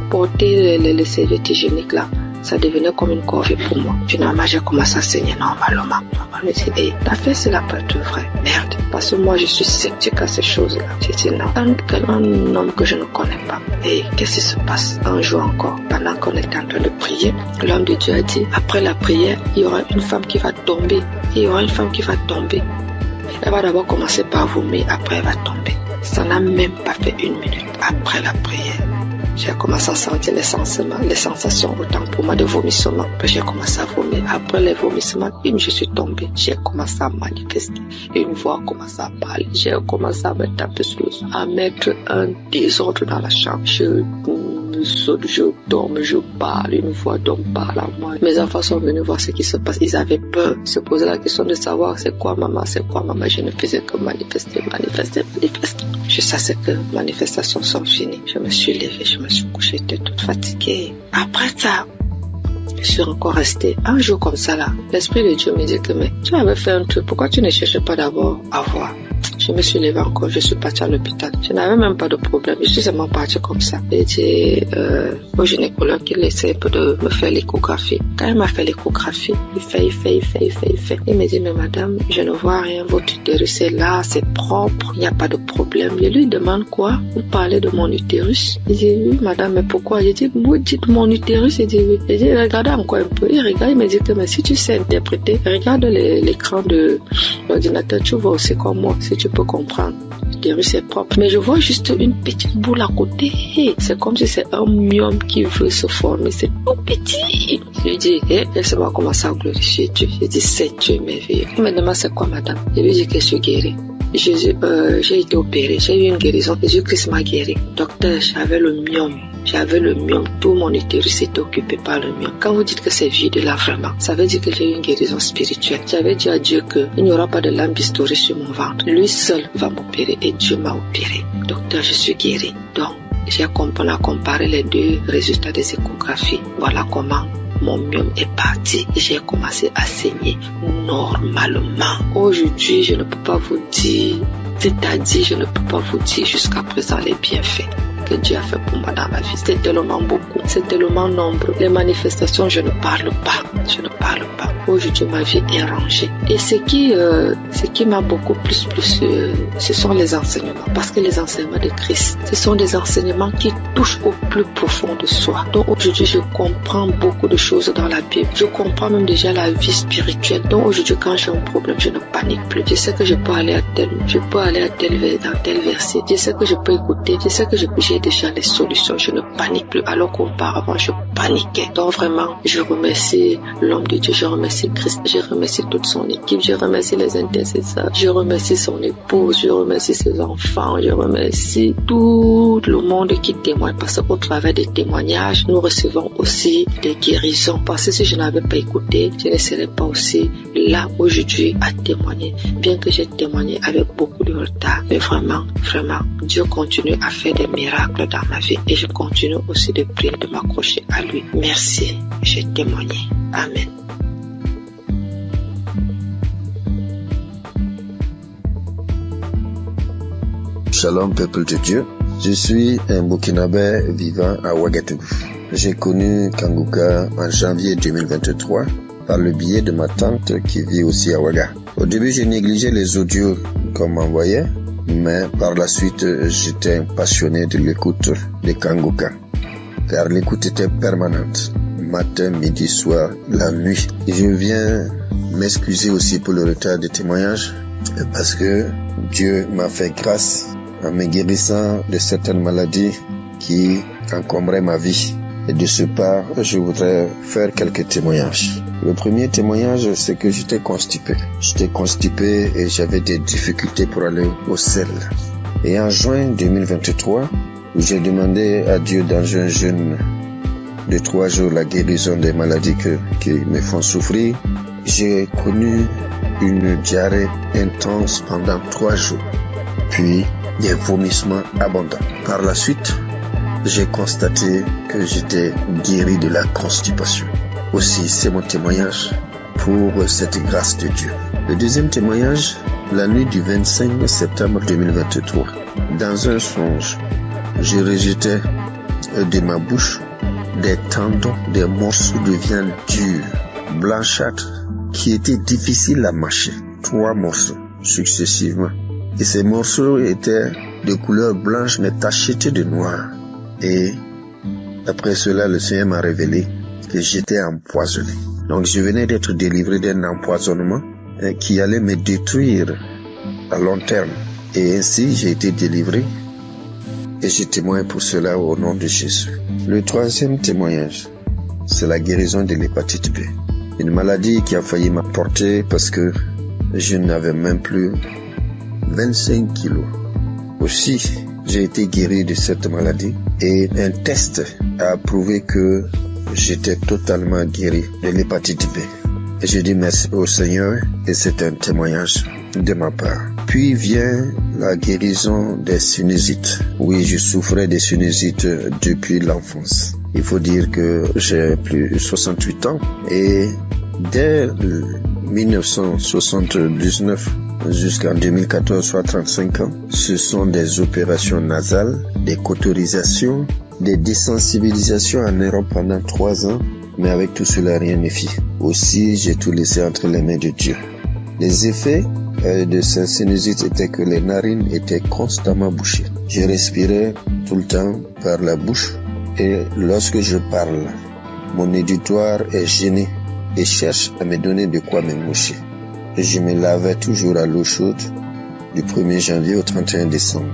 Porter les serviettes hygiéniques là, ça devenait comme une corvée pour moi. Finalement, j'ai commencé à saigner normalement. Je me dis, hey, la fête, c'est la peur de vrai. Merde. Parce que moi, je suis sceptique à ces choses-là. J'ai dit non. Un homme que je ne connais pas. Et qu'est-ce qui se passe? Un jour encore, pendant qu'on était en train de prier, l'homme de Dieu a dit, après la prière, il y aura une femme qui va tomber. Elle va d'abord commencer par vomir, après elle va tomber. Ça n'a même pas fait une minute après la prière. J'ai commencé à sentir les sensations autant pour moi de vomissement. Puis j'ai commencé à vomir. Après les vomissements, je suis tombée. J'ai commencé à manifester. Une voix a commencé à parler. J'ai commencé à me taper sur le dos, à mettre un désordre dans la chambre. Je saute, je dorme, je parle. Une voix d'homme parle à moi. Mes enfants sont venus voir ce qui se passe. Ils avaient peur. Se posaient la question de savoir c'est quoi maman. Je ne faisais que manifester. Jusqu'à ce que les manifestations sont finies. Je me suis levée, je me suis couchée, j'étais toute fatiguée. Après ça, je suis encore restée un jour comme ça là. L'Esprit de Dieu me dit que mais tu avais fait un truc, pourquoi tu ne cherchais pas d'abord à voir? Je me suis levée encore, je suis partie à l'hôpital. Je n'avais même pas de problème, je suis seulement partie comme ça. J'ai dit au gynécologue qu'il essaie un peu de me faire l'échographie. Quand il m'a fait l'échographie, il fait. Il me dit mais madame, je ne vois rien, votre utérus est là, c'est propre, il n'y a pas de problème. Je lui demande quoi? Vous parlez de mon utérus? Il dit oui madame, mais pourquoi? J'ai dit vous dites mon utérus? Il dit oui. J'ai dit regardez encore un peu. Il regarde, il me dit que mais si tu sais interpréter, regarde l'écran de l'ordinateur, tu vois aussi comme moi, si tu peux comprendre. L'utérus est propre. Mais je vois juste une petite boule à côté. C'est comme si c'est un myome qui veut se former. C'est tout petit. Je lui dis, laissez-moi commencer à glorifier Dieu. Je dis, c'est Dieu merveilleux. Il me demande c'est quoi madame? Je lui dis que je suis guérie. J'ai été opérée, j'ai eu une guérison. Jésus-Christ m'a guéri. Docteur, j'avais le myome. Tout mon utérus était occupé par le myome. Quand vous dites que c'est vide là vraiment, ça veut dire que j'ai eu une guérison spirituelle. J'avais dit à Dieu qu'il n'y aura pas de lampe historique sur mon ventre. Lui seul va m'opérer et Dieu m'a opéré. Docteur, je suis guérie. Donc, on a comparé les deux résultats des échographies. Voilà comment mon myome est parti. J'ai commencé à saigner normalement. Aujourd'hui, je ne peux pas vous dire, jusqu'à présent les bienfaits que Dieu a fait pour moi dans ma vie. C'est tellement beaucoup, c'est tellement nombreux. Les manifestations, je ne parle pas. Aujourd'hui, ma vie est rangée. Et ce qui m'a beaucoup plus, ce sont les enseignements. Parce que les enseignements de Christ, ce sont des enseignements qui touchent au plus profond de soi. Donc aujourd'hui, je comprends beaucoup de choses dans la Bible. Je comprends même déjà la vie spirituelle. Donc aujourd'hui, quand j'ai un problème, je ne panique plus. Je sais que je peux aller à tel verset. Je sais que je peux écouter. Je sais que j'ai déjà les solutions. Je ne panique plus. Alors qu'auparavant, je paniquais. Donc vraiment, je remercie l'homme de Dieu. Je remercie Christ. Je remercie toute son équipe. Je remercie les intercesseurs. Je remercie son épouse. Je remercie ses enfants. Je remercie tout le monde qui témoigne. Parce qu'au travers des témoignages, nous recevons aussi des guérisons. Parce que si je n'avais pas écouté, je ne serais pas aussi là aujourd'hui à témoigner. Bien que j'ai témoigné avec beaucoup de retard. Mais vraiment, Dieu continue à faire des miracles dans ma vie. Et je continue aussi de prier, de m'accrocher à lui. Merci. J'ai témoigné. Amen. Shalom, peuple de Dieu. Je suis un Burkinabé vivant à Ouagadougou. J'ai connu Kanguka en janvier 2023 par le biais de ma tante qui vit aussi à Ouaga. Au début, j'ai négligé les audios qu'on m'envoyait, mais par la suite, j'étais passionné de l'écoute de Kanguka, car l'écoute était permanente, matin, midi, soir, la nuit. Et je viens m'excuser aussi pour le retard de témoignage, parce que Dieu m'a fait grâce en me guérissant de certaines maladies qui encombraient ma vie. Et de ce pas, je voudrais faire quelques témoignages. Le premier témoignage, c'est que j'étais constipé. J'étais constipé et j'avais des difficultés pour aller au sel. Et en juin 2023, où j'ai demandé à Dieu dans un jeûne de 3 jours la guérison des maladies qui me font souffrir, j'ai connu une diarrhée intense pendant 3 jours. Puis, des vomissements abondants. Par la suite, j'ai constaté que j'étais guéri de la constipation. Aussi, c'est mon témoignage pour cette grâce de Dieu. Le deuxième témoignage, la nuit du 25 septembre 2023. Dans un songe, je rejetais de ma bouche des tendons, des morceaux de viande dure, blanchâtre, qui étaient difficiles à mâcher. 3 morceaux, successivement. Et ces morceaux étaient de couleur blanche mais tachetés de noir. Et après cela, le Seigneur m'a révélé que j'étais empoisonné. Donc je venais d'être délivré d'un empoisonnement qui allait me détruire à long terme. Et ainsi, j'ai été délivré et je témoigne pour cela au nom de Jésus. Le troisième témoignage, c'est la guérison de l'hépatite B. Une maladie qui a failli m'emporter parce que je n'avais même plus 25 kilos. Aussi, j'ai été guéri de cette maladie et un test a prouvé que j'étais totalement guéri de l'hépatite B. Et je dis merci au Seigneur et c'est un témoignage de ma part. Puis vient la guérison des sinusites. Oui, je souffrais des sinusites depuis l'enfance. Il faut dire que j'ai plus de 68 ans et dès 1979 jusqu'en 2014, soit 35 ans, ce sont des opérations nasales, des cauterisations, des désensibilisations en Europe pendant 3 ans, mais avec tout cela, rien ne fit. Aussi, j'ai tout laissé entre les mains de Dieu. Les effets de cette sinusite étaient que les narines étaient constamment bouchées. Je respirais tout le temps par la bouche et lorsque je parle, mon auditoire est gêné et cherche à me donner de quoi me moucher. Et je me lavais toujours à l'eau chaude du 1er janvier au 31 décembre.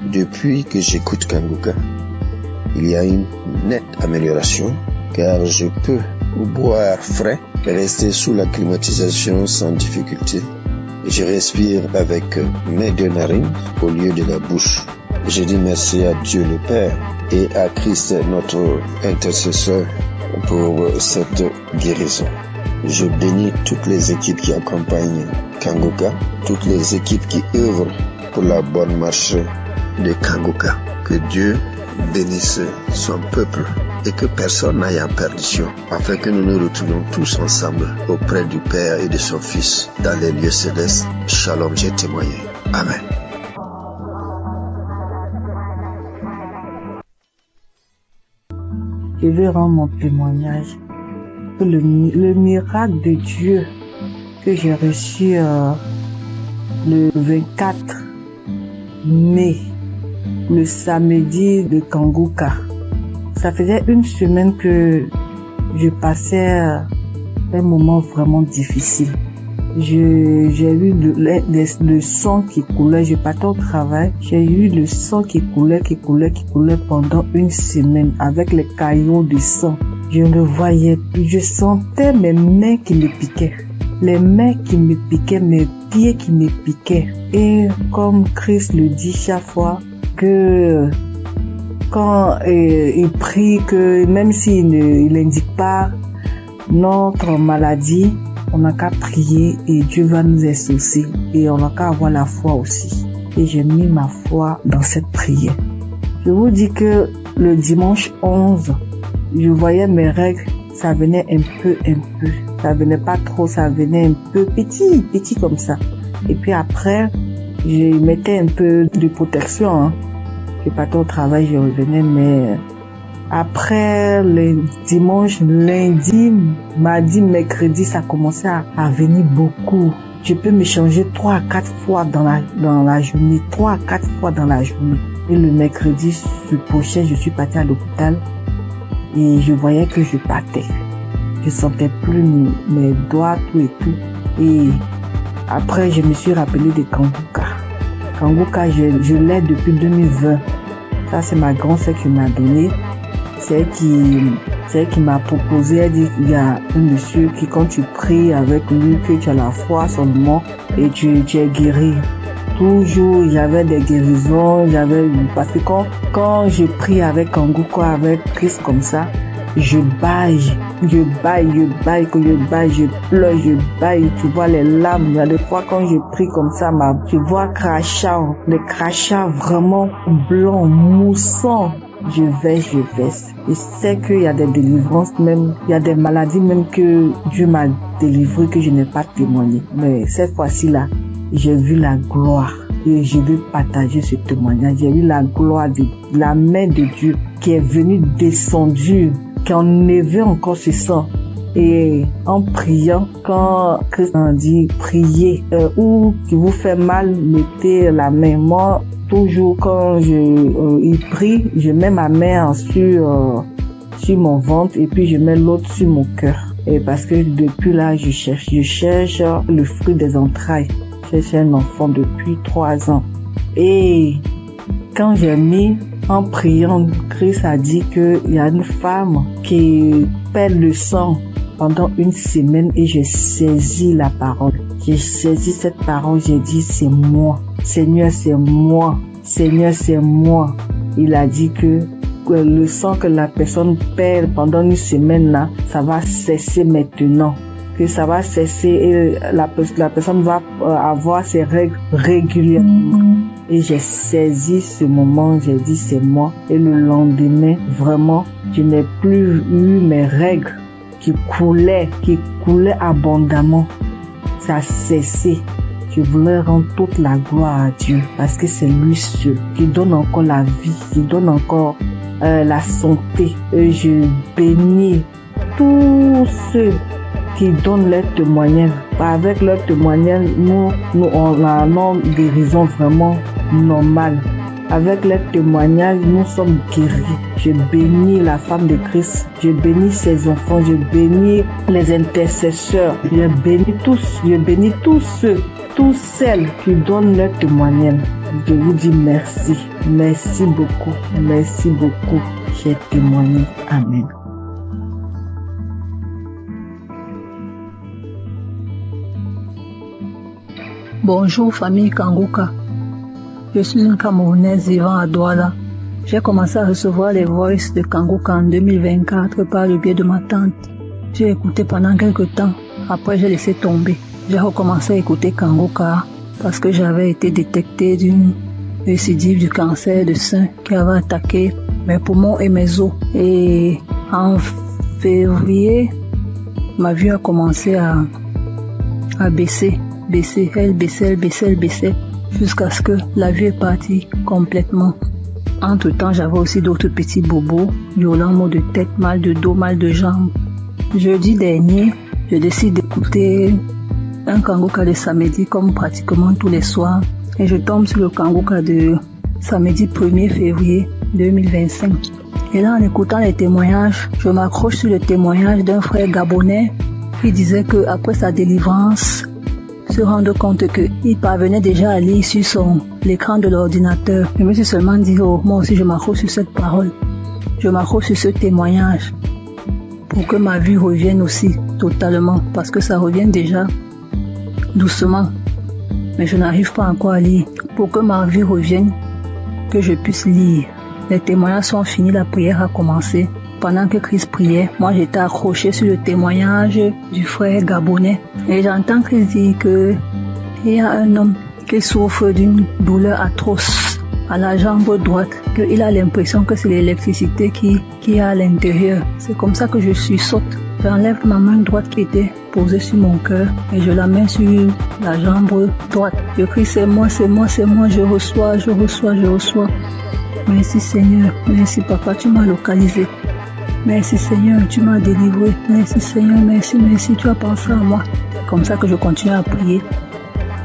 Depuis que j'écoute Kanguka, il y a une nette amélioration car je peux boire frais et rester sous la climatisation sans difficulté. Je respire avec mes 2 narines au lieu de la bouche. Je dis merci à Dieu le Père et à Christ notre intercesseur pour cette guérison. Je bénis toutes les équipes qui accompagnent Kanguka, toutes les équipes qui œuvrent pour la bonne marche de Kanguka. Que Dieu bénisse son peuple et que personne n'aille en perdition, afin que nous nous retrouvions tous ensemble auprès du Père et de son Fils dans les lieux célestes. Shalom, j'ai témoigné. Amen. Je vais rendre mon témoignage pour le miracle de Dieu que j'ai reçu le 24 mai, le samedi de Kanguka. Ça faisait 1 semaine que je passais un moment vraiment difficile. J'ai eu le sang qui coulait, je partais au travail, j'ai eu le sang qui coulait pendant 1 semaine avec les caillots de sang. Je ne voyais plus, je sentais mes mains qui me piquaient, les mains qui me piquaient, mes pieds qui me piquaient. Et comme Christ le dit chaque fois, que quand il prie, que même s'il n'indique pas notre maladie, on n'a qu'à prier et Dieu va nous exaucer et on n'a qu'à avoir la foi aussi. Et j'ai mis ma foi dans cette prière. Je vous dis que le dimanche 11, je voyais mes règles, ça venait un peu. Ça venait pas trop, ça venait un peu petit comme ça. Et puis après, je mettais un peu de protection. Hein. Je partais au travail, je revenais, mais après le dimanche, lundi, mardi, mercredi, ça commençait à venir beaucoup. Je peux me changer 3 à 4 fois dans la journée, 3 à 4 fois dans la journée. Et le mercredi, ce prochain, je suis partie à l'hôpital et je voyais que je partais. Je sentais plus mes doigts, tout et tout. Et après, je me suis rappelé de Kanguka. Kanguka, je l'ai depuis 2020. Ça, c'est ma grand-sœur qui m'a donné. C'est elle qui m'a proposé. Elle dit qu'il y a un monsieur qui, quand tu pries avec lui, que tu as la foi seulement et tu es guéri. Toujours, j'avais des guérisons, parce que quand je prie avec Kanguka, avec Christ comme ça, je baille, je pleure, je baille, tu vois les larmes. Il y a des fois quand je prie comme ça, tu vois les crachats vraiment blancs, moussants. Je verse. Et c'est qu'il y a des délivrances même, il y a des maladies même que Dieu m'a délivré que je n'ai pas témoigné. Mais cette fois-ci là, j'ai vu la gloire et je veux partager ce témoignage. J'ai vu la gloire de la main de Dieu qui est venue descendue, qui a enlevé encore ce sang. Et en priant, quand Christ a dit priez, ou qui vous fait mal, mettez la main. Moi, toujours quand il prie, je mets ma main sur mon ventre et puis je mets l'autre sur mon cœur. Et parce que depuis là, je cherche le fruit des entrailles. Je cherche un enfant depuis 3 ans. Et quand j'ai mis en priant, Christ a dit qu'il y a une femme qui perd le sang pendant 1 semaine et j'ai saisi la parole. J'ai saisi cette parole, j'ai dit c'est moi. Seigneur, c'est moi. Seigneur, c'est moi. Il a dit que le sang que la personne perd pendant 1 semaine là, ça va cesser maintenant. Que ça va cesser et la personne va avoir ses règles régulièrement. Et j'ai saisi ce moment, j'ai dit c'est moi. Et le lendemain, vraiment, je n'ai plus eu mes règles qui coulaient abondamment. Ça a cessé. Je voulais rendre toute la gloire à Dieu parce que c'est lui seul qui donne encore la vie, qui donne encore la santé. Et je bénis tous ceux qui donnent leur témoignage. Avec leur témoignage, nous on a une guérison vraiment normale. Avec leur témoignage, nous sommes guéris. Je bénis la femme de Christ. Je bénis ses enfants. Je bénis les intercesseurs. Je bénis tous ceux, toutes celles qui donnent leur témoignage. Je vous dis merci. Merci beaucoup. Merci beaucoup. J'ai témoigné. Amen. Bonjour famille Kanguka. Je suis une Camerounaise vivant à Douala. J'ai commencé à recevoir les voices de Kanguka en 2024 par le biais de ma tante. J'ai écouté pendant quelques temps. Après, j'ai laissé tomber. J'ai recommencé à écouter Kanguka parce que j'avais été détectée d'une récidive du cancer de sein qui avait attaqué mes poumons et mes os. Et en février, ma vue a commencé à baisser. Elle baissait, jusqu'à ce que la vue est partie complètement. Entre-temps, j'avais aussi d'autres petits bobos, violents maux de tête, mal de dos, mal de jambes. Jeudi dernier, je décide d'écouter un Kanguka de samedi comme pratiquement tous les soirs et je tombe sur le Kanguka de samedi 1er février 2025. Et là, en écoutant les témoignages, je m'accroche sur le témoignage d'un frère gabonais qui disait que après sa délivrance, se rendre compte qu'il parvenait déjà à lire sur l'écran de l'ordinateur. Je me suis seulement dit, moi aussi je m'accroche sur cette parole. Je m'accroche sur ce témoignage pour que ma vue revienne aussi totalement, parce que ça revient déjà doucement. Mais je n'arrive pas encore à lire. Pour que ma vue revienne, que je puisse lire. Les témoignages sont finis, la prière a commencé. Pendant que Christ priait, moi j'étais accroché sur le témoignage du frère gabonais. Et j'entends Christ dire qu'il y a un homme qui souffre d'une douleur atroce à la jambe droite, qu'il a l'impression que c'est l'électricité qui est à l'intérieur. C'est comme ça que je suis saute. J'enlève ma main droite qui était posée sur mon cœur et je la mets sur la jambe droite. Je crie, c'est moi, c'est moi, c'est moi, je reçois, je reçois, je reçois. Merci Seigneur, merci Papa, tu m'as localisé. Merci Seigneur, tu m'as délivré. Merci Seigneur, merci, merci, tu as pensé à moi. C'est comme ça que je continue à prier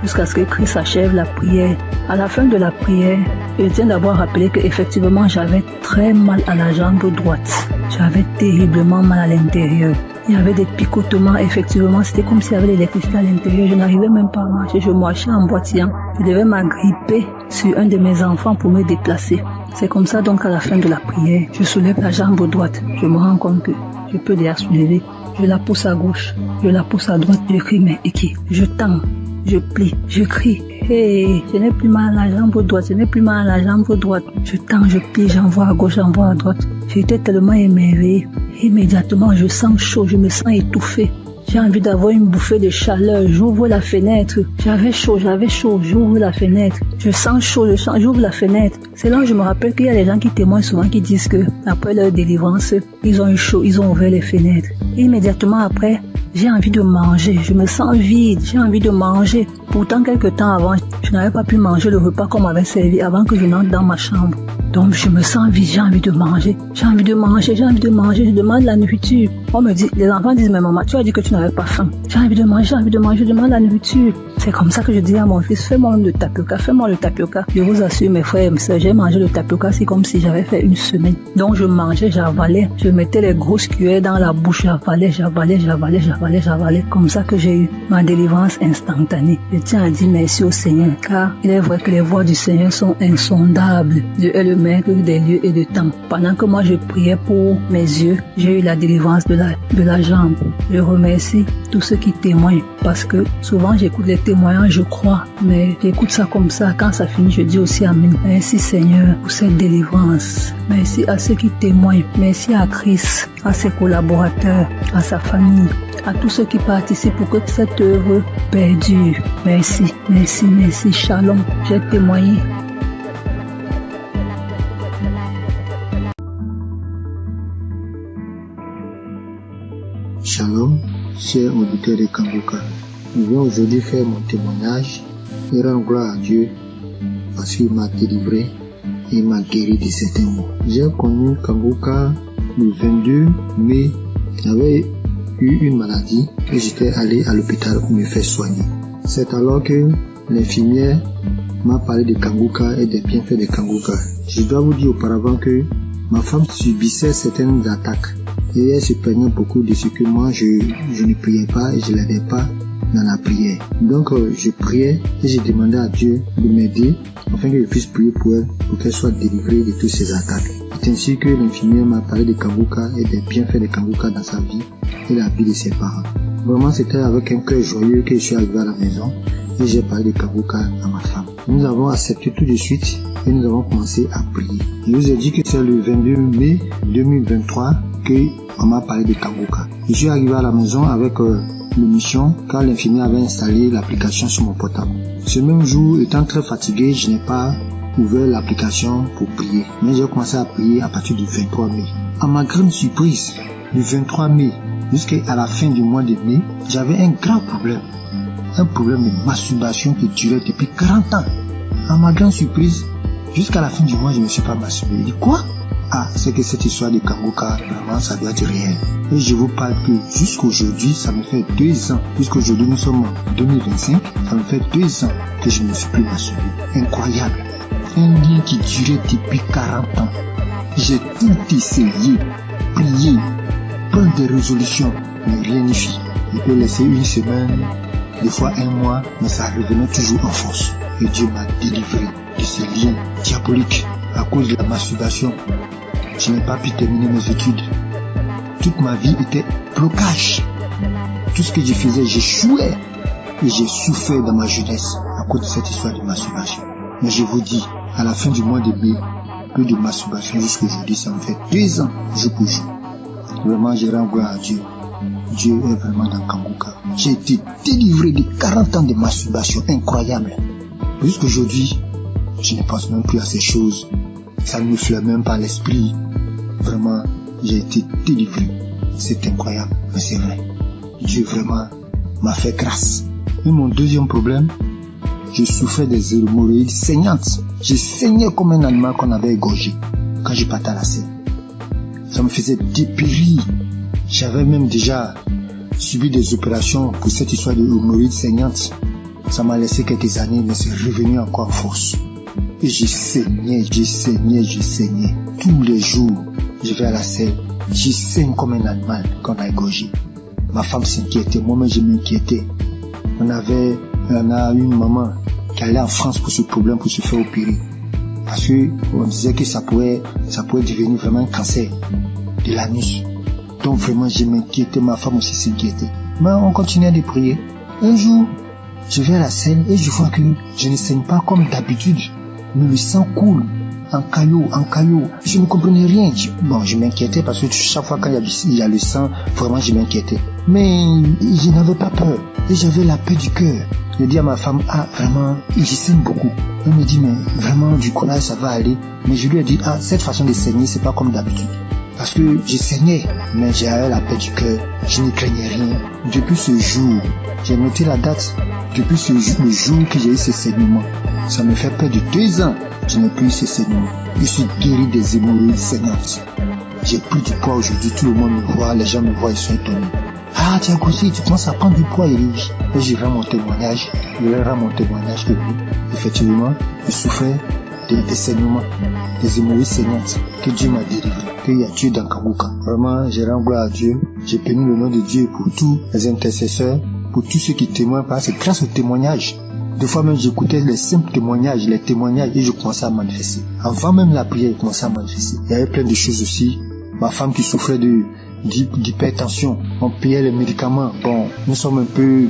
jusqu'à ce que Christ achève la prière. À la fin de la prière, je tiens d'abord à rappeler qu'effectivement j'avais très mal à la jambe droite. J'avais terriblement mal à l'intérieur. Il y avait des picotements, effectivement, c'était comme s'il y avait de l'électricité à l'intérieur. Je n'arrivais même pas à marcher, je marchais en boitillant. Je devais m'agripper sur un de mes enfants pour me déplacer. C'est comme ça donc à la fin de la prière, je soulève la jambe droite. Je me rends compte que je peux déjà soulever. Je la pousse à gauche, je la pousse à droite, je crie, mais qui? Je tends, je plie, je crie. Hey, je n'ai plus mal à la jambe droite, je n'ai plus mal à la jambe droite. Je tends, je plie, j'envoie à gauche, j'envoie à droite. J'étais tellement émerveillée. Immédiatement, je sens chaud, je me sens étouffée. J'ai envie d'avoir une bouffée de chaleur. J'ouvre la fenêtre. J'avais chaud. J'ouvre la fenêtre. Je sens chaud, j'ouvre la fenêtre. C'est là où je me rappelle qu'il y a des gens qui témoignent souvent qui disent que après leur délivrance, ils ont eu chaud, ils ont ouvert les fenêtres. Et immédiatement après, j'ai envie de manger. Je me sens vide. J'ai envie de manger. Pourtant, quelques temps avant, je n'avais pas pu manger le repas qu'on m'avait servi avant que je n'entre dans ma chambre. Donc, je me sens vide. J'ai envie de manger. J'ai envie de manger. Je demande la nourriture. On me dit, les enfants disent, mais maman, tu as dit que tu n'avais pas faim. J'ai envie de manger. Je demande la nourriture. C'est comme ça que je dis à mon fils, fais-moi le tapioca. Je vous assure, mes frères et mes soeurs, j'ai mangé le tapioca, c'est comme si j'avais fait une semaine. Donc, je mangeais, j'avalais. Je mettais les grosses cuillères dans la bouche, j'avalais. Comme ça que j'ai eu ma délivrance instantanée. Je tiens à dire merci au Seigneur, car il est vrai que les voies du Seigneur sont insondables. Dieu est le maître des lieux et du temps. Pendant que moi je priais pour mes yeux, j'ai eu la délivrance de la jambe. Je remercie tous ceux qui témoignent, parce que souvent j'écoute les témoignages, je crois, mais j'écoute ça comme ça. Quand ça finit, je dis aussi Amen. Merci Seigneur pour cette délivrance. Merci à ceux qui témoignent. Merci à Christ, à ses collaborateurs, à sa famille, à tous ceux qui participent pour que cette œuvre perdure. Merci. Shalom. J'ai témoigné. Shalom, chers auditeurs de Kangoka. Je viens aujourd'hui faire mon témoignage et rendre gloire à Dieu parce qu'il m'a délivré et m'a guéri de certains maux. J'ai connu Kangoka le 22 mai. J'avais eu une maladie et j'étais allé à l'hôpital pour me faire soigner. C'est alors que l'infirmière m'a parlé de Kangoka et des bienfaits de Kangoka. Je dois vous dire auparavant que ma femme subissait certaines attaques et elle se plaignait beaucoup de ce que moi je ne priais pas et je ne l'aidais pas dans la prière. Donc je priais et je demandais à Dieu de m'aider afin que je puisse prier pour elle, pour qu'elle soit délivrée de toutes ces attaques. C'est ainsi que l'infirmière m'a parlé de Kangoka et des bienfaits de Kangoka dans sa vie et la vie de ses parents. Vraiment, c'était avec un cœur joyeux que je suis arrivé à la maison et j'ai parlé de Kangoka à ma femme. Nous avons accepté tout de suite et nous avons commencé à prier. Je vous ai dit que c'est le 22 mai 2023 qu'on m'a parlé de Kangoka. Je suis arrivé à la maison avec l'émission quand l'infirmière avait installé l'application sur mon portable. Ce même jour, étant très fatigué, je n'ai pas ouvert l'application pour prier. Mais j'ai commencé à prier à partir du 23 mai. À ma grande surprise, du 23 mai jusqu'à la fin du mois de mai, j'avais un grand problème. Un problème de masturbation qui durait depuis 40 ans. À ma grande surprise, jusqu'à la fin du mois, je ne me suis pas masturbé. Je dis quoi? Ah, c'est que cette histoire de Kangoka, vraiment, ça doit être réel. Et je vous parle que jusqu'aujourd'hui, ça me fait 2 ans. Jusqu'aujourd'hui, nous sommes en 2025, ça me fait 2 ans que je ne me suis plus masturbé. Incroyable. Un lien qui durait depuis 40 ans. J'ai tout essayé, prié, prendre des résolutions, mais rien n'y fit. Je peux laisser une semaine, des fois 1 mois, mais ça revenait toujours en force. Et Dieu m'a délivré de ces liens diaboliques à cause de la masturbation. Je n'ai pas pu terminer mes études. Toute ma vie était blocage. Tout ce que je faisais, j'échouais. Et j'ai souffert dans ma jeunesse à cause de cette histoire de masturbation. Mais je vous dis, à la fin du mois de mai, plus de masturbation jusqu'aujourd'hui, ça me fait 2 ans, jour pour jour. Vraiment, je rends gloire à Dieu. Dieu est vraiment dans Kangoka. J'ai été délivré de 40 ans de masturbation incroyable. Jusqu'aujourd'hui, je ne pense même plus à ces choses. Ça ne me flaire même pas l'esprit. Vraiment, j'ai été délivré. C'est incroyable, mais c'est vrai. Dieu vraiment m'a fait grâce. Et mon deuxième problème, je souffrais des hémorroïdes saignantes. Je saignais comme un animal qu'on avait égorgé quand je partais à la scène. Ça me faisait dépérir. J'avais même déjà subi des opérations pour cette histoire de hémorroïdes saignantes. Ça m'a laissé quelques années, mais c'est revenu encore en force. Et je saignais. Tous les jours, je vais à la scène. Je saigne comme un animal qu'on a égorgé. Ma femme s'inquiétait, moi-même je m'inquiétais. On a une maman qui allait en France pour ce problème, pour se faire opérer. Parce qu'on disait que ça pouvait devenir vraiment un cancer de l'anus. Donc vraiment je m'inquiétais, ma femme aussi s'inquiétait. Mais on continuait de prier. Un jour, je vais à la scène et je vois que je ne saigne pas comme d'habitude. Mais le sang coule en caillot. Je ne comprenais rien. Je m'inquiétais parce que chaque fois quand il y a le sang, vraiment je m'inquiétais. Mais je n'avais pas peur. Et j'avais la paix du cœur. Je dis à ma femme, vraiment, je saigne beaucoup. Elle me dit, mais vraiment, du courage, ça va aller. Mais je lui ai dit, cette façon de saigner, c'est pas comme d'habitude. Parce que je saignais, mais j'avais la paix du cœur. Je ne craignais rien. Depuis ce jour, j'ai noté la date. Depuis le jour que j'ai eu ce saignement, ça me fait près de 2 ans que je n'ai plus eu ce saignement. Je suis guéri des hémorroïdes saignantes. J'ai pris du poids aujourd'hui, tout le monde me voit, les gens me voient, ils sont étonnés. Tu as grossi, tu commences à prendre du poids, Elie. Et je rends mon témoignage. Je leur rends mon témoignage que oui, effectivement, je souffrais des saignements, des hémorroïdes saignantes, que Dieu m'a délivré, qu'il y a Dieu dans Kanguka. Vraiment, je rends gloire à Dieu. J'ai béni le nom de Dieu pour tous les intercesseurs, pour tous ceux qui témoignent, parce que grâce aux témoignages, des fois même j'écoutais les simples témoignages, et je commençais à manifester. Avant même la prière, je commençais à manifester. Il y avait plein de choses aussi. Ma femme qui souffrait d'hypertension, on payait les médicaments. Bon, nous sommes un peu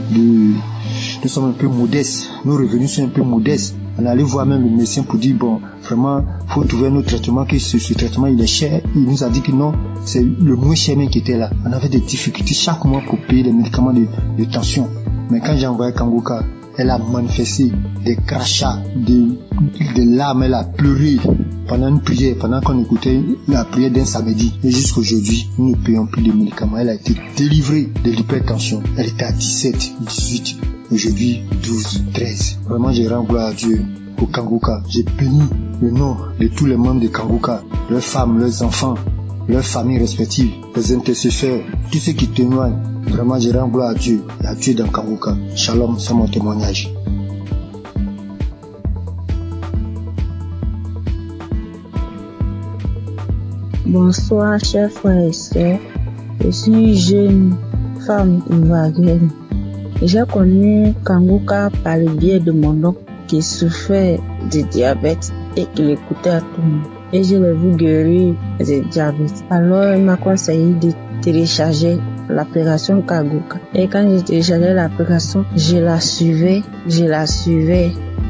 modestes. Nos revenus sont un peu modestes. On allait voir même le médecin pour dire, vraiment, faut trouver un autre traitement, que ce traitement il est cher. Il nous a dit que non, c'est le moins cher même qui était là. On avait des difficultés chaque mois pour payer les médicaments de tension. Mais quand j'ai envoyé Kanguka, elle a manifesté des crachats, des larmes, elle a pleuré pendant une prière, pendant qu'on écoutait la prière d'un samedi. Et jusqu'aujourd'hui, nous ne payons plus de médicaments. Elle a été délivrée de l'hypertension. Elle était à 17, 18, aujourd'hui 12, 13. Vraiment, je rends gloire à Dieu pour Kanguka. J'ai béni le nom de tous les membres de Kanguka, leurs femmes, leurs enfants, leurs familles respectives, les intercesseurs, tous ceux qui témoignent. Vraiment, je rends gloire à Dieu dans Kanguka. Shalom, c'est mon témoignage. Bonsoir, chers frères et sœurs. Je suis jeune femme ivoirienne. J'ai connu Kanguka par le biais de mon oncle qui souffrait de diabète et qui l'écoutait à tout le monde. Et je l'ai vu guérir du diabète. Alors, il m'a conseillé de télécharger l'application Kanguka. Et quand j'ai téléchargé l'application, je la suivais,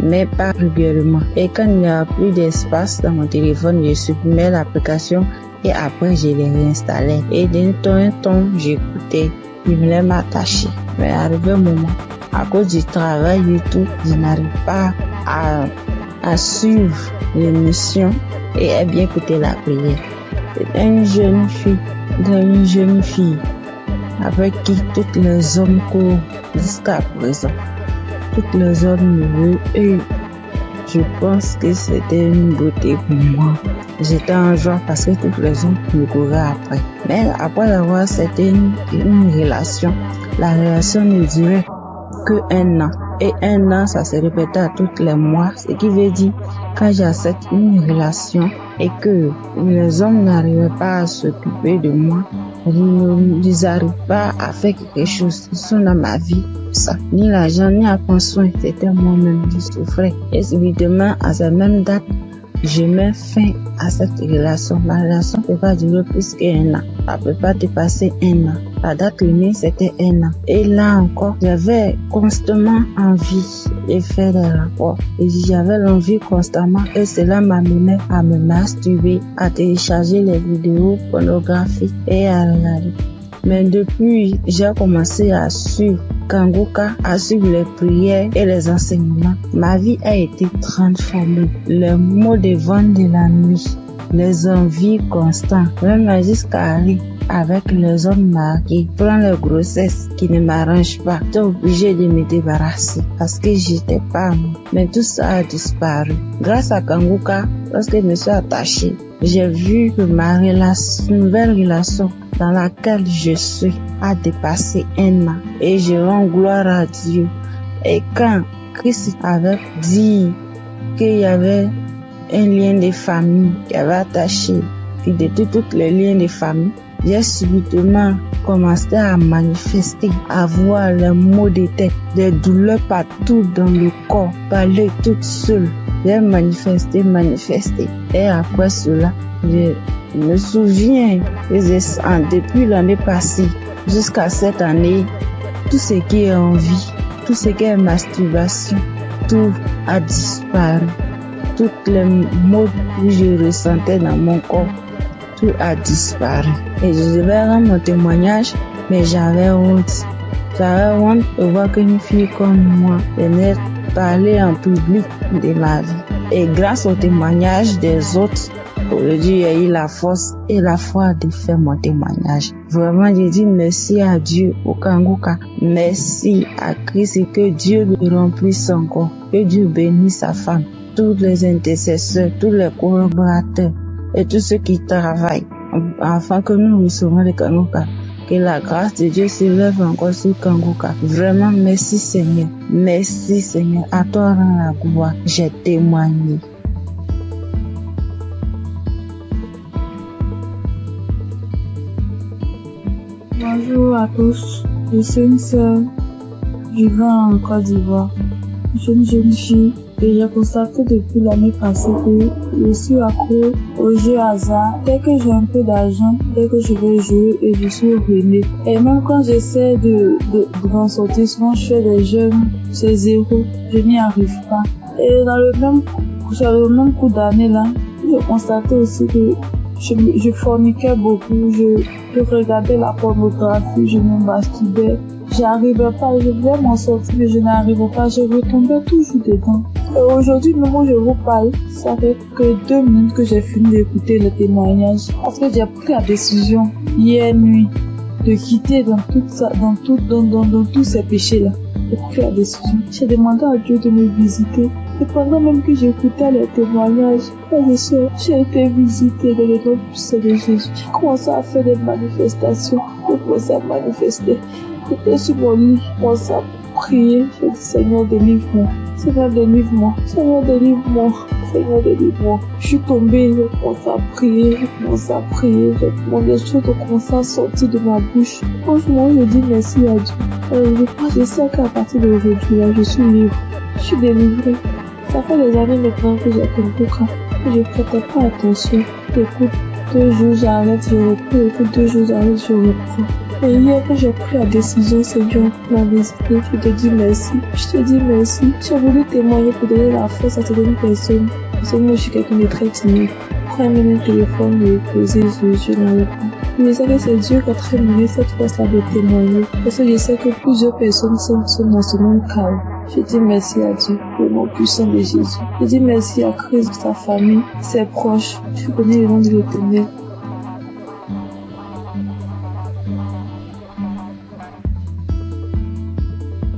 mais pas régulièrement. Et quand il n'y a plus d'espace dans mon téléphone, je supprimais l'application et après je l'ai réinstallée. Et d'un temps en temps, j'écoutais, je voulais m'attacher. Mais arrivé un moment, à cause du travail et tout, je n'arrive pas à suivre l'émission et à bien écouter la prière. C'est une jeune fille avec qui tous les hommes courent jusqu'à présent. Tous les hommes me veulent et je pense que c'était une beauté pour moi. J'étais en joie parce que tous les hommes me couraient après. Mais après avoir, c'était une relation. La relation ne durait que 1 an. Et 1 an, ça se répétait à tous les mois. Ce qui veut dire, quand j'accepte une relation et que les hommes n'arrivaient pas à s'occuper de moi, ils n'arrivent pas à faire quelque chose. Ils sont dans ma vie. Ça. Ni l'argent, ni à prendre soin. C'était moi-même qui souffrais. Et évidemment, à cette même date, je mets fin à cette relation. Ma relation ne peut pas durer plus qu'1 an. Ça ne peut pas dépasser 1 an. La date limite, c'était 1 an. Et là encore, j'avais constamment envie de faire des rapports. Et j'avais l'envie constamment. Et cela m'amenait à me masturber, à télécharger les vidéos pornographiques et à regarder. Mais depuis, j'ai commencé à suivre Kanguka, à suivre les prières et les enseignements. Ma vie a été transformée. Les maux de vent de la nuit, les envies constantes, même jusqu'à aller avec les hommes mariés, prends les grossesses qui ne m'arrangent pas. J'étais obligée de me débarrasser parce que j'étais pas moi. Mais tout ça a disparu. Grâce à Kanguka, lorsque je me suis attachée, j'ai vu que ma nouvelle relation dans laquelle je suis a dépassé 1 an. Et je rends gloire à Dieu. Et quand Christ avait dit qu'il y avait un lien de famille qui avait attaché de toutes les liens de famille, j'ai subitement commencé à manifester, à voir les maux de tête, des douleurs partout dans le corps, parler toute seule. J'ai manifesté. Et après cela, je me souviens que depuis l'année passée jusqu'à cette année, tout ce qui est envie, tout ce qui est masturbation, tout a disparu. Toutes les maux que je ressentais dans mon corps, tout a disparu. Et je devais rendre mon témoignage, mais j'avais honte. J'avais honte de voir qu'une fille comme moi venait parler en public de ma vie. Et grâce au témoignage des autres, aujourd'hui, j'ai eu la force et la foi de faire mon témoignage. Vraiment, je dis merci à Dieu, au Kanguka. Merci à Christ et que Dieu lui remplisse encore. Que Dieu bénisse sa femme, tous les intercesseurs, tous les collaborateurs et tous ceux qui travaillent afin que nous recevions le Kanguka. Que la grâce de Dieu s'élève encore sur Kanguka. Vraiment, merci Seigneur. Merci Seigneur. À toi rend la gloire. J'ai témoigné. Bonjour à tous. Je suis une sœur vivant en Côte d'Ivoire. Je suis une jeune fille et j'ai constaté depuis l'année passée que je suis accro aux jeux hasard. Dès que j'ai un peu d'argent, dès que je veux jouer et je suis ruinée. Et même quand j'essaie de m'en sortir, souvent je fais des jeux, c'est 0, je n'y arrive pas. Et dans le même coup d'année là, j'ai constaté aussi que je forniquais beaucoup, je regardais la pornographie, je me masturbais. J'arrivais pas, je voulais m'en sortir, mais je n'arrivais pas, je retombais toujours dedans. Et aujourd'hui, le moment où je vous parle, ça fait que 2 minutes que j'ai fini d'écouter le témoignage. Parce que j'ai pris la décision, hier nuit, de quitter dans tous ces péchés-là. J'ai pris la décision. J'ai demandé à Dieu de me visiter. Et pendant même que j'écoutais les témoignages, j'ai été visitée dans le nom puissant de Jésus. J'ai commencé à faire des manifestations. J'ai commencé à manifester. J'étais sur mon lit, je commençais à prier. J'ai dit, Seigneur, délivre-moi. Seigneur, délivre-moi. Seigneur, délivre-moi. Seigneur, délivre-moi. Je suis tombée, j'ai commencé à prier. J'ai demandé des choses ont commencé à sortir de ma bouche. Franchement, je dis merci à Dieu. Je sais qu'à partir d'aujourd'hui, là, je suis libre. Je suis délivrée. Ça fait des années maintenant que j'ai Kanguka. Je ne prêtais pas attention. J'écoute 2 jours, j'arrête, je reprends. J'écoute 2 jours, j'arrête, je reprends. Et hier, quand j'ai pris la décision, Seigneur, la visiter, je te dis merci. J'ai voulu témoigner pour donner la force à certaines personnes. Parce que moi, je suis quelqu'un de très timide. Prends mon téléphone, me poser, je n'arrive pas. Je sais que c'est Dieu qui a très donné cette force-là de témoigner. Parce que je sais que plusieurs personnes sont dans ce même cas. Je dis merci à Dieu, le nom puissant de Jésus. Je dis merci à Christ, sa famille, ses proches. Je connais le nom de l'Éternel.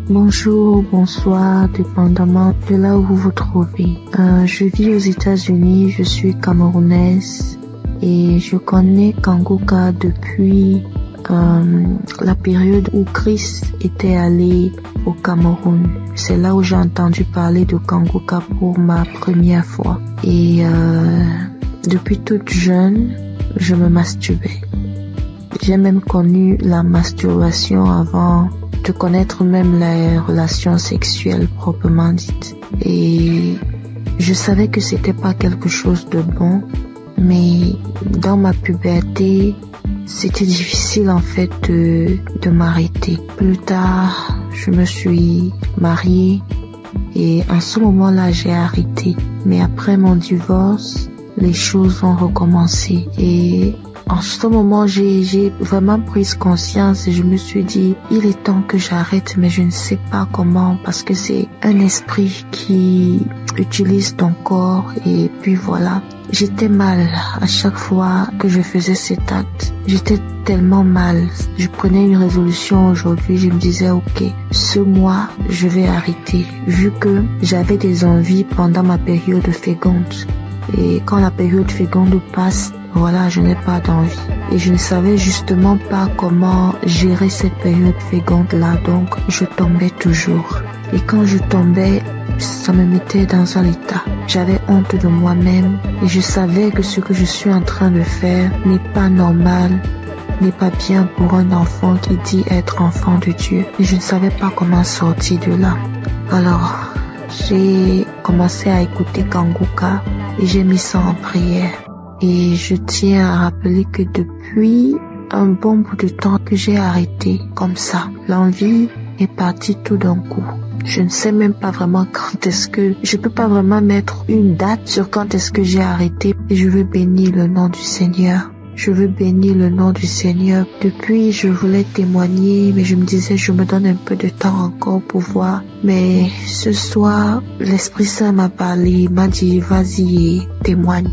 Bonjour, bonsoir, dépendamment de là où vous vous trouvez. Je vis aux États-Unis, je suis camerounaise et je connais Kanguka depuis la période où Christ était allé au Cameroun. C'est là où j'ai entendu parler de Kanguka pour ma première fois. Et depuis toute jeune, je me masturbais. J'ai même connu la masturbation avant de connaître même les relations sexuelles proprement dites. Et je savais que c'était pas quelque chose de bon, mais dans ma puberté, c'était difficile en fait de m'arrêter. Plus tard, je me suis mariée et en ce moment-là, j'ai arrêté. Mais après mon divorce, les choses ont recommencé et en ce moment, j'ai vraiment pris conscience et je me suis dit, il est temps que j'arrête, mais je ne sais pas comment, parce que c'est un esprit qui utilise ton corps et puis voilà. J'étais mal à chaque fois que je faisais cet acte. J'étais tellement mal. Je prenais une résolution aujourd'hui, je me disais, ok, ce mois, je vais arrêter, vu que j'avais des envies pendant ma période féconde. Et quand la période féconde passe, voilà, je n'ai pas d'envie. Et je ne savais justement pas comment gérer cette période féconde-là, donc je tombais toujours. Et quand je tombais, ça me mettait dans un état. J'avais honte de moi-même et je savais que ce que je suis en train de faire n'est pas normal, n'est pas bien pour un enfant qui dit être enfant de Dieu. Et je ne savais pas comment sortir de là. Alors, j'ai commencé à écouter Kanguka et j'ai mis ça en prière. Et je tiens à rappeler que depuis un bon bout de temps que j'ai arrêté comme ça, l'envie est partie tout d'un coup. Je ne sais même pas vraiment quand est-ce que... Je peux pas vraiment mettre une date sur quand est-ce que j'ai arrêté. Et je veux bénir le nom du Seigneur. Je veux bénir le nom du Seigneur. Depuis, je voulais témoigner, mais je me disais, je me donne un peu de temps encore pour voir. Mais ce soir, l'Esprit Saint m'a parlé, m'a dit, vas-y, témoigne.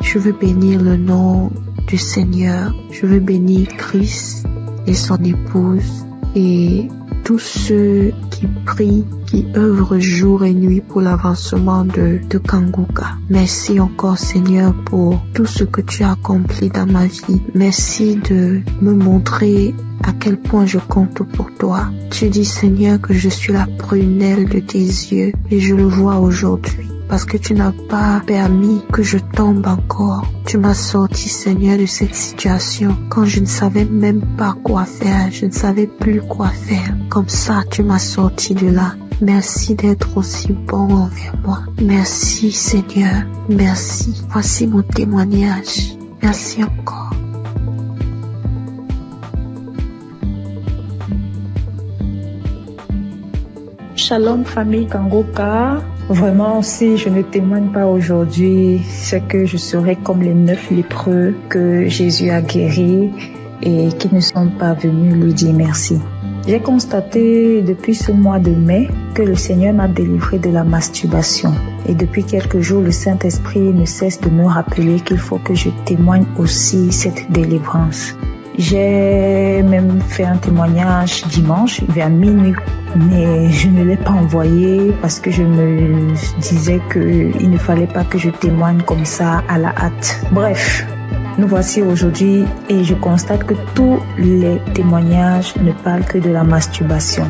Je veux bénir le nom du Seigneur. Je veux bénir Christ et son épouse et tous ceux qui prient, qui œuvrent jour et nuit pour l'avancement de Kanguka. Merci encore Seigneur pour tout ce que tu as accompli dans ma vie. Merci de me montrer à quel point je compte pour toi. Tu dis Seigneur que je suis la prunelle de tes yeux et je le vois aujourd'hui. Parce que tu n'as pas permis que je tombe encore. Tu m'as sorti, Seigneur, de cette situation quand je ne savais même pas quoi faire. Je ne savais plus quoi faire. Comme ça, tu m'as sorti de là. Merci d'être aussi bon envers moi. Merci, Seigneur. Merci. Voici mon témoignage. Merci encore. Shalom, famille Kanguka. Vraiment, si je ne témoigne pas aujourd'hui, c'est que je serai comme les 9 lépreux que Jésus a guéris et qui ne sont pas venus lui dire merci. J'ai constaté depuis ce mois de mai que le Seigneur m'a délivré de la masturbation. Et depuis quelques jours, le Saint-Esprit ne cesse de me rappeler qu'il faut que je témoigne aussi cette délivrance. J'ai même fait un témoignage dimanche vers minuit, mais je ne l'ai pas envoyé parce que je me disais qu'il ne fallait pas que je témoigne comme ça à la hâte. Bref, nous voici aujourd'hui et je constate que tous les témoignages ne parlent que de la masturbation.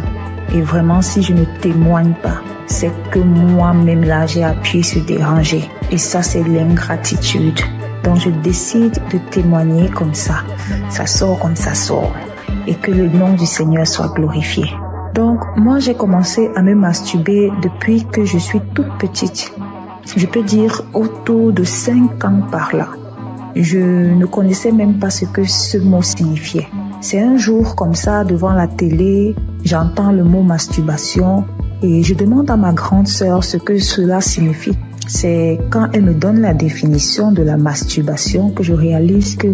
Et vraiment, si je ne témoigne pas, c'est que moi-même là, j'ai appuyé sur déranger. Et ça, c'est l'ingratitude. Donc je décide de témoigner comme ça. Ça sort comme ça sort. Et que le nom du Seigneur soit glorifié. Donc moi j'ai commencé à me masturber depuis que je suis toute petite. Je peux dire autour de 5 ans par là. Je ne connaissais même pas ce que ce mot signifiait. C'est un jour comme ça devant la télé, j'entends le mot masturbation et je demande à ma grande sœur ce que cela signifie. C'est quand elle me donne la définition de la masturbation que je réalise que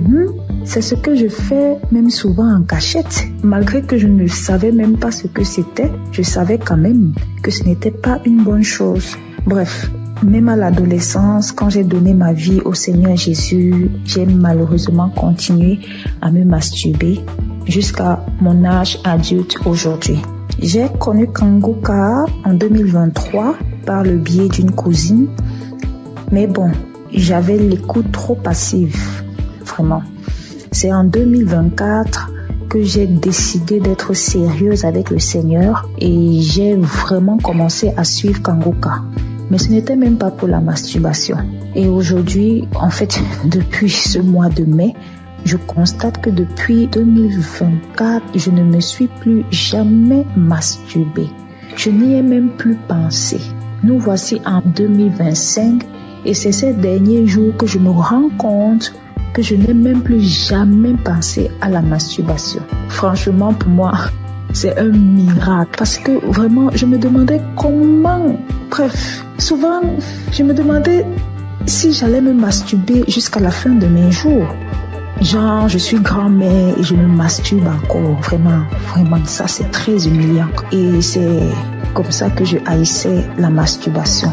c'est ce que je fais même souvent en cachette. Malgré que je ne savais même pas ce que c'était, je savais quand même que ce n'était pas une bonne chose. Bref, même à l'adolescence, quand j'ai donné ma vie au Seigneur Jésus, j'ai malheureusement continué à me masturber jusqu'à mon âge adulte aujourd'hui. J'ai connu Kanguka en 2023 par le biais d'une cousine. Mais bon, j'avais l'écoute trop passive, vraiment. C'est en 2024 que j'ai décidé d'être sérieuse avec le Seigneur et j'ai vraiment commencé à suivre Kanguka. Mais ce n'était même pas pour la masturbation. Et aujourd'hui, en fait, depuis ce mois de mai, je constate que depuis 2024, je ne me suis plus jamais masturbée. Je n'y ai même plus pensé. Nous voici en 2025 et c'est ces derniers jours que je me rends compte que je n'ai même plus jamais pensé à la masturbation. Franchement, pour moi, c'est un miracle parce que vraiment, je me demandais comment... Bref, souvent, je me demandais si j'allais me masturber jusqu'à la fin de mes jours. Genre, je suis grand-mère et je me masturbe encore. Vraiment, ça c'est très humiliant. Et c'est comme ça que je haïssais la masturbation.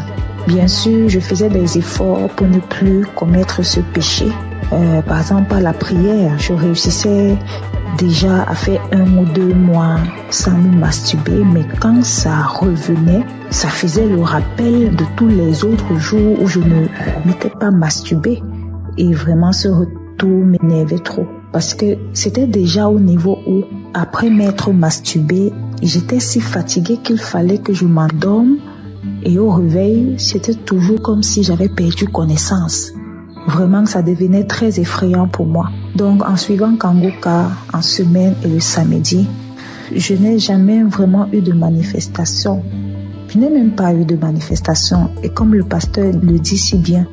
Bien sûr, je faisais des efforts pour ne plus commettre ce péché. Par exemple, à la prière, je réussissais déjà à faire 1 ou 2 mois sans me masturber, mais quand ça revenait, ça faisait le rappel de tous les autres jours où je ne m'étais pas masturbée. Et vraiment, ce retour m'énervait trop. Parce que c'était déjà au niveau où, après m'être masturbée, j'étais si fatiguée qu'il fallait que je m'endorme. Et au réveil, c'était toujours comme si j'avais perdu connaissance. Vraiment, ça devenait très effrayant pour moi. Donc, en suivant Kangoka en semaine et le samedi, je n'ai jamais vraiment eu de manifestation. Je n'ai même pas eu de manifestation. Et comme le pasteur le dit si bien,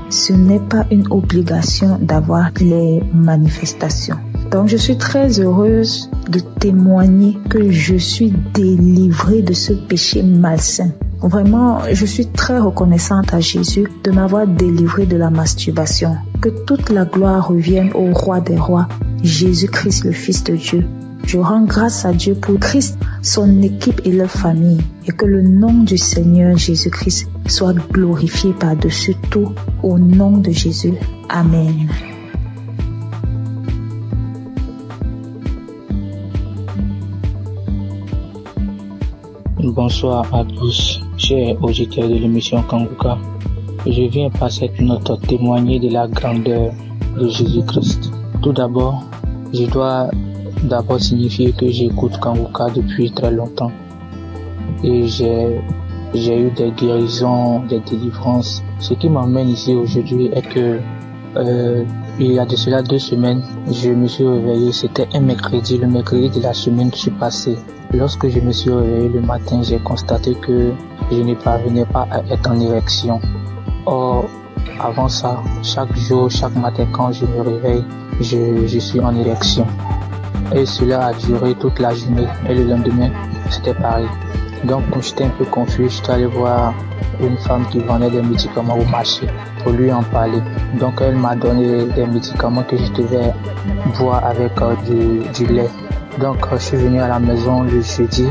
ce n'est pas une obligation d'avoir les manifestations. Donc, je suis très heureuse de témoigner que je suis délivrée de ce péché malsain. Vraiment, je suis très reconnaissante à Jésus de m'avoir délivrée de la masturbation. Que toute la gloire revienne au roi des rois, Jésus-Christ, le Fils de Dieu. Je rends grâce à Dieu pour Christ, son équipe et leur famille, et que le nom du Seigneur Jésus-Christ soit glorifié par-dessus tout, au nom de Jésus. Amen. Bonsoir à tous, chers auditeurs de l'émission Kangoka. Je viens par cette note témoigner de la grandeur de Jésus-Christ. Tout d'abord, je dois signifier que j'écoute Kangoka depuis très longtemps. Et j'ai eu des guérisons, des délivrances. Ce qui m'emmène ici aujourd'hui est que il y a de cela 2 semaines, je me suis réveillé, c'était un mercredi, le mercredi de la semaine qui passée. Lorsque je me suis réveillé le matin, j'ai constaté que je ne parvenais pas à être en érection. Or, avant ça, chaque jour, chaque matin quand je me réveille, je suis en érection. Et cela a duré toute la journée. Et le lendemain, c'était pareil. Donc, quand j'étais un peu confus, j'étais allé voir une femme qui vendait des médicaments au marché pour lui en parler. Donc, elle m'a donné des médicaments que je devais boire avec du lait. Donc, je suis venu à la maison le jeudi.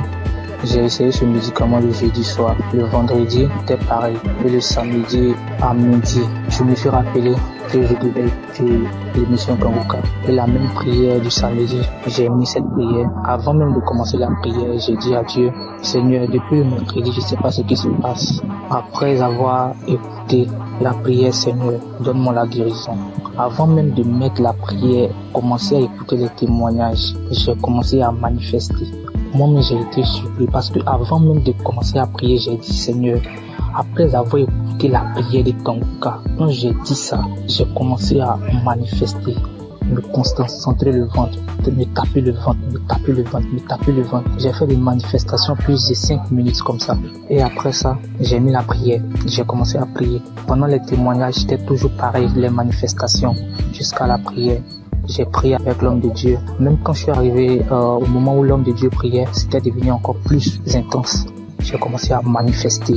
J'ai essayé ce médicament le jeudi soir. Le vendredi, c'était pareil. Et le samedi à midi, je me suis rappelé que je devais écouter l'émission Kangoka. Et la même prière du samedi, j'ai mis cette prière. Avant même de commencer la prière, j'ai dit à Dieu, Seigneur, depuis le mercredi, je ne sais pas ce qui se passe. Après avoir écouté la prière, Seigneur, donne-moi la guérison. Avant même de mettre la prière, commencer à écouter les témoignages, j'ai commencé à manifester. Moi-même, j'ai été surpris parce que avant même de commencer à prier, j'ai dit, Seigneur, après avoir écouté la prière de Kangoka, quand j'ai dit ça, j'ai commencé à manifester, me concentrer le ventre, me taper le ventre. J'ai fait des manifestations plus de 5 minutes comme ça. Et après ça, j'ai mis la prière. J'ai commencé à prier. Pendant les témoignages, c'était toujours pareil, les manifestations, jusqu'à la prière. J'ai prié avec l'homme de Dieu. Même quand je suis arrivé au moment où l'homme de Dieu priait, c'était devenu encore plus intense. J'ai commencé à manifester.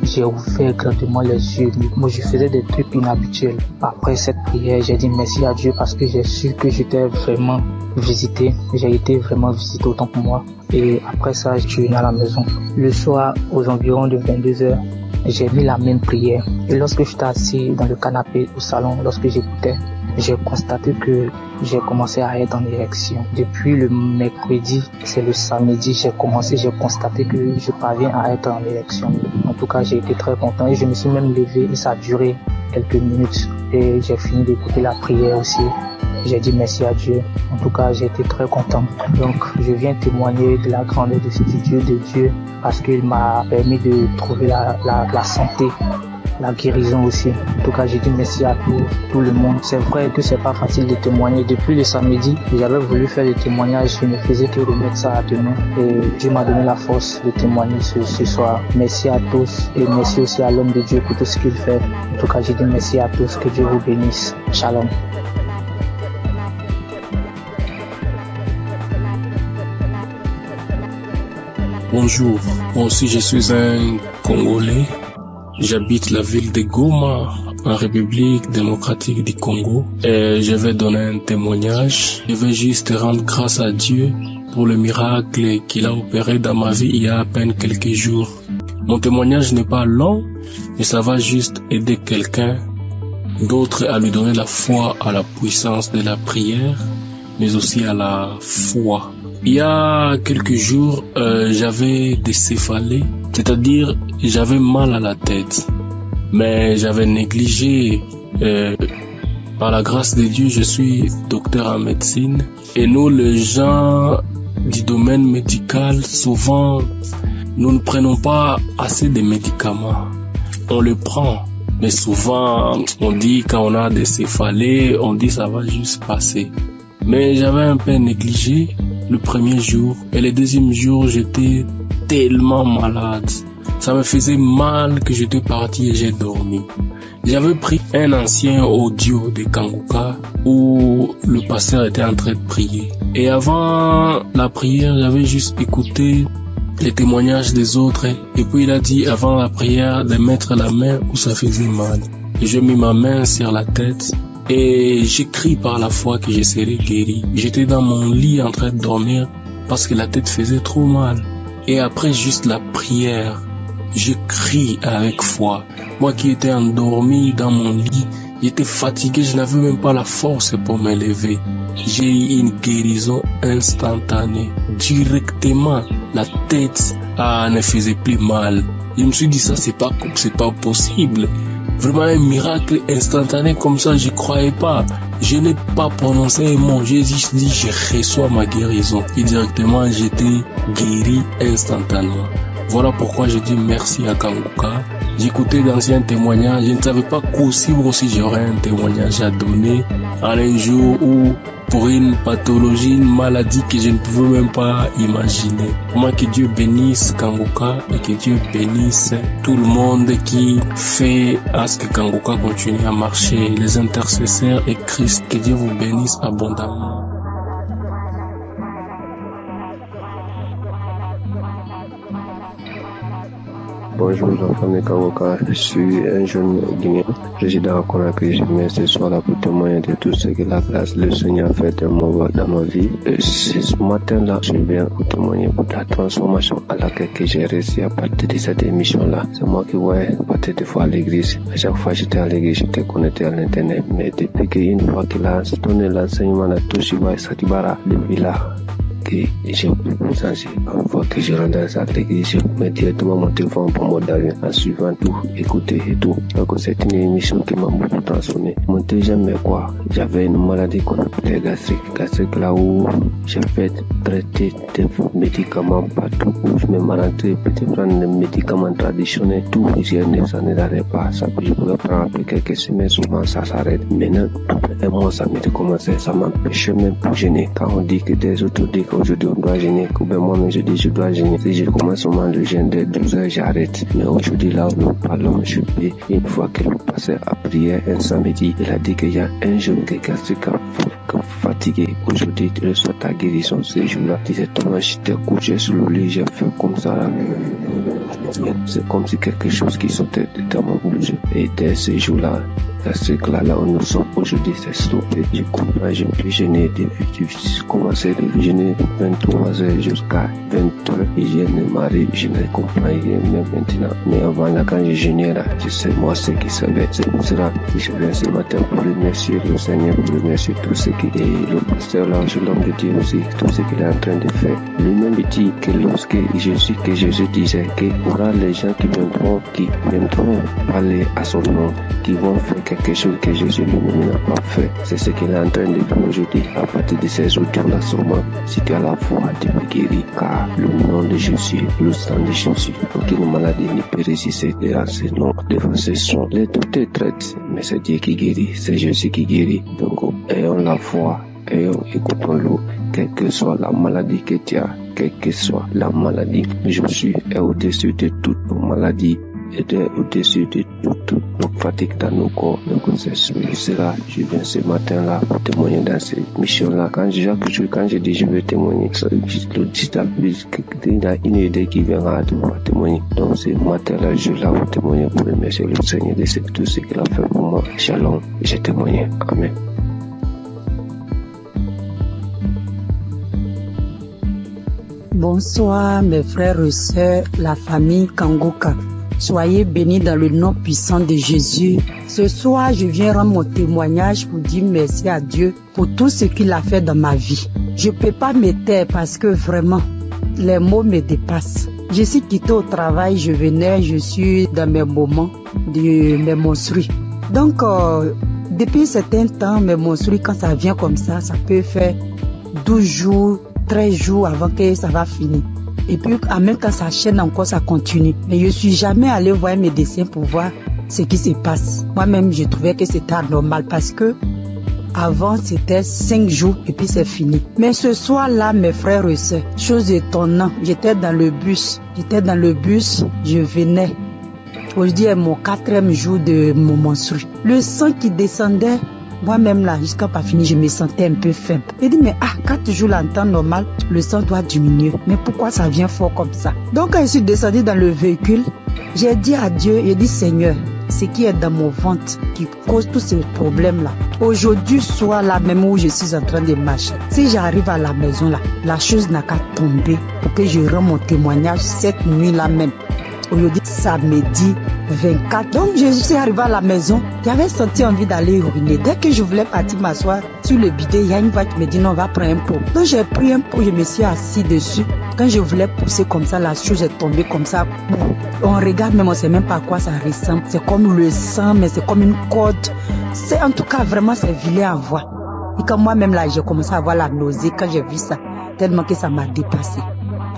J'ai ouvert grandement les yeux. Moi, je faisais des trucs inhabituels. Après cette prière, j'ai dit merci à Dieu parce que j'ai su que j'étais vraiment visité. J'ai été vraiment visité autant pour moi. Et après ça, je suis venu à la maison. Le soir, aux environs de 22h, j'ai mis la même prière. Et lorsque j'étais assis dans le canapé au salon, lorsque j'écoutais, j'ai constaté que j'ai commencé à être en érection. Depuis le mercredi, c'est le samedi, j'ai constaté que je parviens à être en érection. En tout cas, j'ai été très content et je me suis même levé et ça a duré quelques minutes. Et j'ai fini d'écouter la prière aussi. J'ai dit merci à Dieu. En tout cas, j'ai été très content. Donc, je viens témoigner de la grandeur de Dieu parce qu'il m'a permis de trouver la santé, la guérison aussi. En tout cas, j'ai dit merci à tout le monde. C'est vrai que c'est pas facile de témoigner. Depuis le samedi, j'avais voulu faire des témoignages. Je ne faisais que remettre ça à demain. Et Dieu m'a donné la force de témoigner ce soir. Merci à tous et merci aussi à l'homme de Dieu pour tout ce qu'il fait. En tout cas, j'ai dit merci à tous. Que Dieu vous bénisse. Shalom. Bonjour, moi aussi je suis un Congolais. J'habite la ville de Goma, en République démocratique du Congo. Et je vais donner un témoignage. Je vais juste rendre grâce à Dieu pour le miracle qu'il a opéré dans ma vie il y a à peine quelques jours. Mon témoignage n'est pas long, mais ça va juste aider quelqu'un d'autre à lui donner la foi à la puissance de la prière, mais aussi à la foi. Il y a quelques jours, j'avais des céphalées, c'est-à-dire j'avais mal à la tête, mais j'avais négligé. Par la grâce de Dieu, je suis docteur en médecine, et nous, les gens du domaine médical, souvent, nous ne prenons pas assez de médicaments. On le prend, mais souvent, on dit quand on a des céphalées, on dit ça va juste passer. Mais j'avais un peu négligé le premier jour, et le deuxième jour, j'étais tellement malade. Ça me faisait mal que j'étais parti et j'ai dormi. J'avais pris un ancien audio de Kanguka où le pasteur était en train de prier. Et avant la prière, j'avais juste écouté les témoignages des autres. Et puis il a dit avant la prière de mettre la main où ça faisait mal. Et j'ai mis ma main sur la tête. Et j'ai crié par la foi que je serais guéri. J'étais dans mon lit en train de dormir parce que la tête faisait trop mal. Et après juste la prière, je crie avec foi. Moi qui étais endormi dans mon lit, j'étais fatigué, je n'avais même pas la force pour me lever. J'ai eu une guérison instantanée. Directement, la tête ne faisait plus mal. Je me suis dit ça, c'est pas possible. Vraiment un miracle instantané comme ça, je croyais pas. Je n'ai pas prononcé un mot, j'ai juste dit je reçois ma guérison. Et directement j'étais guéri instantanément. Voilà pourquoi je dis merci à Kanguka. J'écoutais d'anciens témoignages, je ne savais pas qu'aussi j'aurais un témoignage à donner en un jour où pour une pathologie, une maladie que je ne pouvais même pas imaginer. Moi, que Dieu bénisse Kanguka et que Dieu bénisse tout le monde qui fait à ce que Kanguka continue à marcher, les intercesseurs et Christ, que Dieu vous bénisse abondamment. Bonjour la famille Kanguka, je suis un jeune Guinéen, résident à Conakry. Je viens ce soir là pour témoigner de tout ce que la grâce le Seigneur a fait dans ma vie. Ce matin-là, je viens pour témoigner pour la transformation à laquelle j'ai réussi à partir de cette émission-là. C'est moi qui voyais partir des fois à l'église. À chaque fois que j'étais à l'église, j'étais connecté à l'internet. Mais depuis qu'une fois qu'il a donné l'enseignement à Toshiba et Satibara, depuis là, que j'ai senti une fois que je rentre à l'église, je mets directement mon téléphone pour mon d'avion en suivant tout, écouter et tout. Donc c'est une émission qui m'a beaucoup transformé. Mon deuxième quoi, j'avais une maladie qu'on appelait gastrique là où j'ai fait traiter des médicaments partout où je me maladie, peut-être prendre des médicaments traditionnels, tout, ça ne n'arrête pas, ça je pouvais prendre après quelques semaines, souvent ça s'arrête. Maintenant, après un mois, ça m'était commencé, ça m'empêchait même pour gêner. Quand on dit que des autres disent qu'aujourd'hui on doit gêner, que ben moi-même je dis je dois gêner. Si je commence seulement le jeûne de 12 heures, j'arrête. Mais aujourd'hui là où nous parlons, je peux, une fois que nous passons à prière un samedi, il a dit qu'il y a un jeune qui est fatigué. Aujourd'hui, tu reçois ta guérison ces jours-là. Directement, j'étais couché sur le lit, j'ai fait comme ça là. C'est comme si quelque chose qui sortait dans mon bouche. Et dès ces jours-là, là où nous sommes aujourd'hui, c'est stoppé. Je comprends, je peux gêner depuis, j'ai commencé à gêner de 23 heures jusqu'à 20 heures. Et je ne m'arrive, je ne comprends rien même maintenant. Mais avant là, quand je gênais là, je sais moi ce qui savait. C'est pour cela que je viens ce matin pour remercier le Seigneur, pour remercier tout ce qui est le pasteur là, l'homme de Dieu aussi, tout ce qu'il est en train de faire. Lui-même dit que lorsque Jésus disait qu'il y aura les gens qui viendront parler à son nom, qui vont faire quelque chose que Jésus lui-même n'a pas fait. C'est ce qu'il est en train de faire aujourd'hui. À partir de ces audios-là, sûrement, si tu as la foi, tu peux guérir. Car le nom de Jésus, le sang de Jésus, aucune maladie ne peut résister devant ce nom, devant ce son. Les docteurs traitent, mais c'est Dieu qui guérit, c'est Jésus qui guérit. Donc, ayons la foi, écoutons-le, quelle que soit la maladie que tu as, quelle que soit la maladie. Jésus est au-dessus de toutes vos maladies. au-dessus de toutes nos fatigues dans nos corps, dans nos esprits. C'est là, je viens ce matin-là pour témoigner dans cette mission-là. Quand je dis je veux témoigner, il y a une idée qui viendra de pouvoir témoigner. Donc ce matin-là, je suis là pour témoigner, pour remercier le Seigneur de tout ce qu'il a fait pour moi. Shalom, j'ai témoigné. Amen. Bonsoir mes frères et sœurs, la famille Kangoka. Soyez bénis dans le nom puissant de Jésus. Ce soir, je viens rendre mon témoignage pour dire merci à Dieu pour tout ce qu'il a fait dans ma vie. Je ne peux pas me taire parce que vraiment, les mots me dépassent. Je suis quitté au travail, je suis dans mes moments de mes menstrues. Donc, depuis un certain temps, mes menstrues, quand ça vient comme ça peut faire 12 jours, 13 jours avant que ça va finir. Et puis, en même temps, ça chaîne encore, ça continue. Mais je ne suis jamais allé voir un médecin pour voir ce qui se passe. Moi-même, je trouvais que c'était anormal parce que avant, c'était 5 jours et puis c'est fini. Mais ce soir-là, mes frères et sœurs, chose étonnante, j'étais dans le bus, je venais. Aujourd'hui est mon 4e jour de mon menstru. Le sang qui descendait, moi-même là, jusqu'à pas fini, je me sentais un peu faible. J'ai dit, mais 4 jours là, en temps normal, le sang doit diminuer. Mais pourquoi ça vient fort comme ça? Donc quand je suis descendue dans le véhicule, j'ai dit à Dieu, j'ai dit, Seigneur, ce qui est dans mon ventre qui cause tous ces problèmes-là. Aujourd'hui, soit là même où je suis en train de marcher, si j'arrive à la maison là, la chose n'a qu'à tomber pour que je rende mon témoignage cette nuit-là même. Aujourd'hui, samedi 24. Donc, je suis arrivée à la maison. J'avais senti envie d'aller uriner. Dès que je voulais partir m'asseoir sur le bidet, il y a une voix qui me dit non, on va prendre un pot. Donc, j'ai pris un pot, je me suis assis dessus. Quand je voulais pousser comme ça, la chose est tombée comme ça. On regarde, mais on ne sait même pas à quoi ça ressemble. C'est comme le sang, mais c'est comme une corde. C'est en tout cas, vraiment, c'est vilain à voir. Et quand moi-même, là, j'ai commencé à avoir la nausée quand j'ai vu ça, tellement que ça m'a dépassé.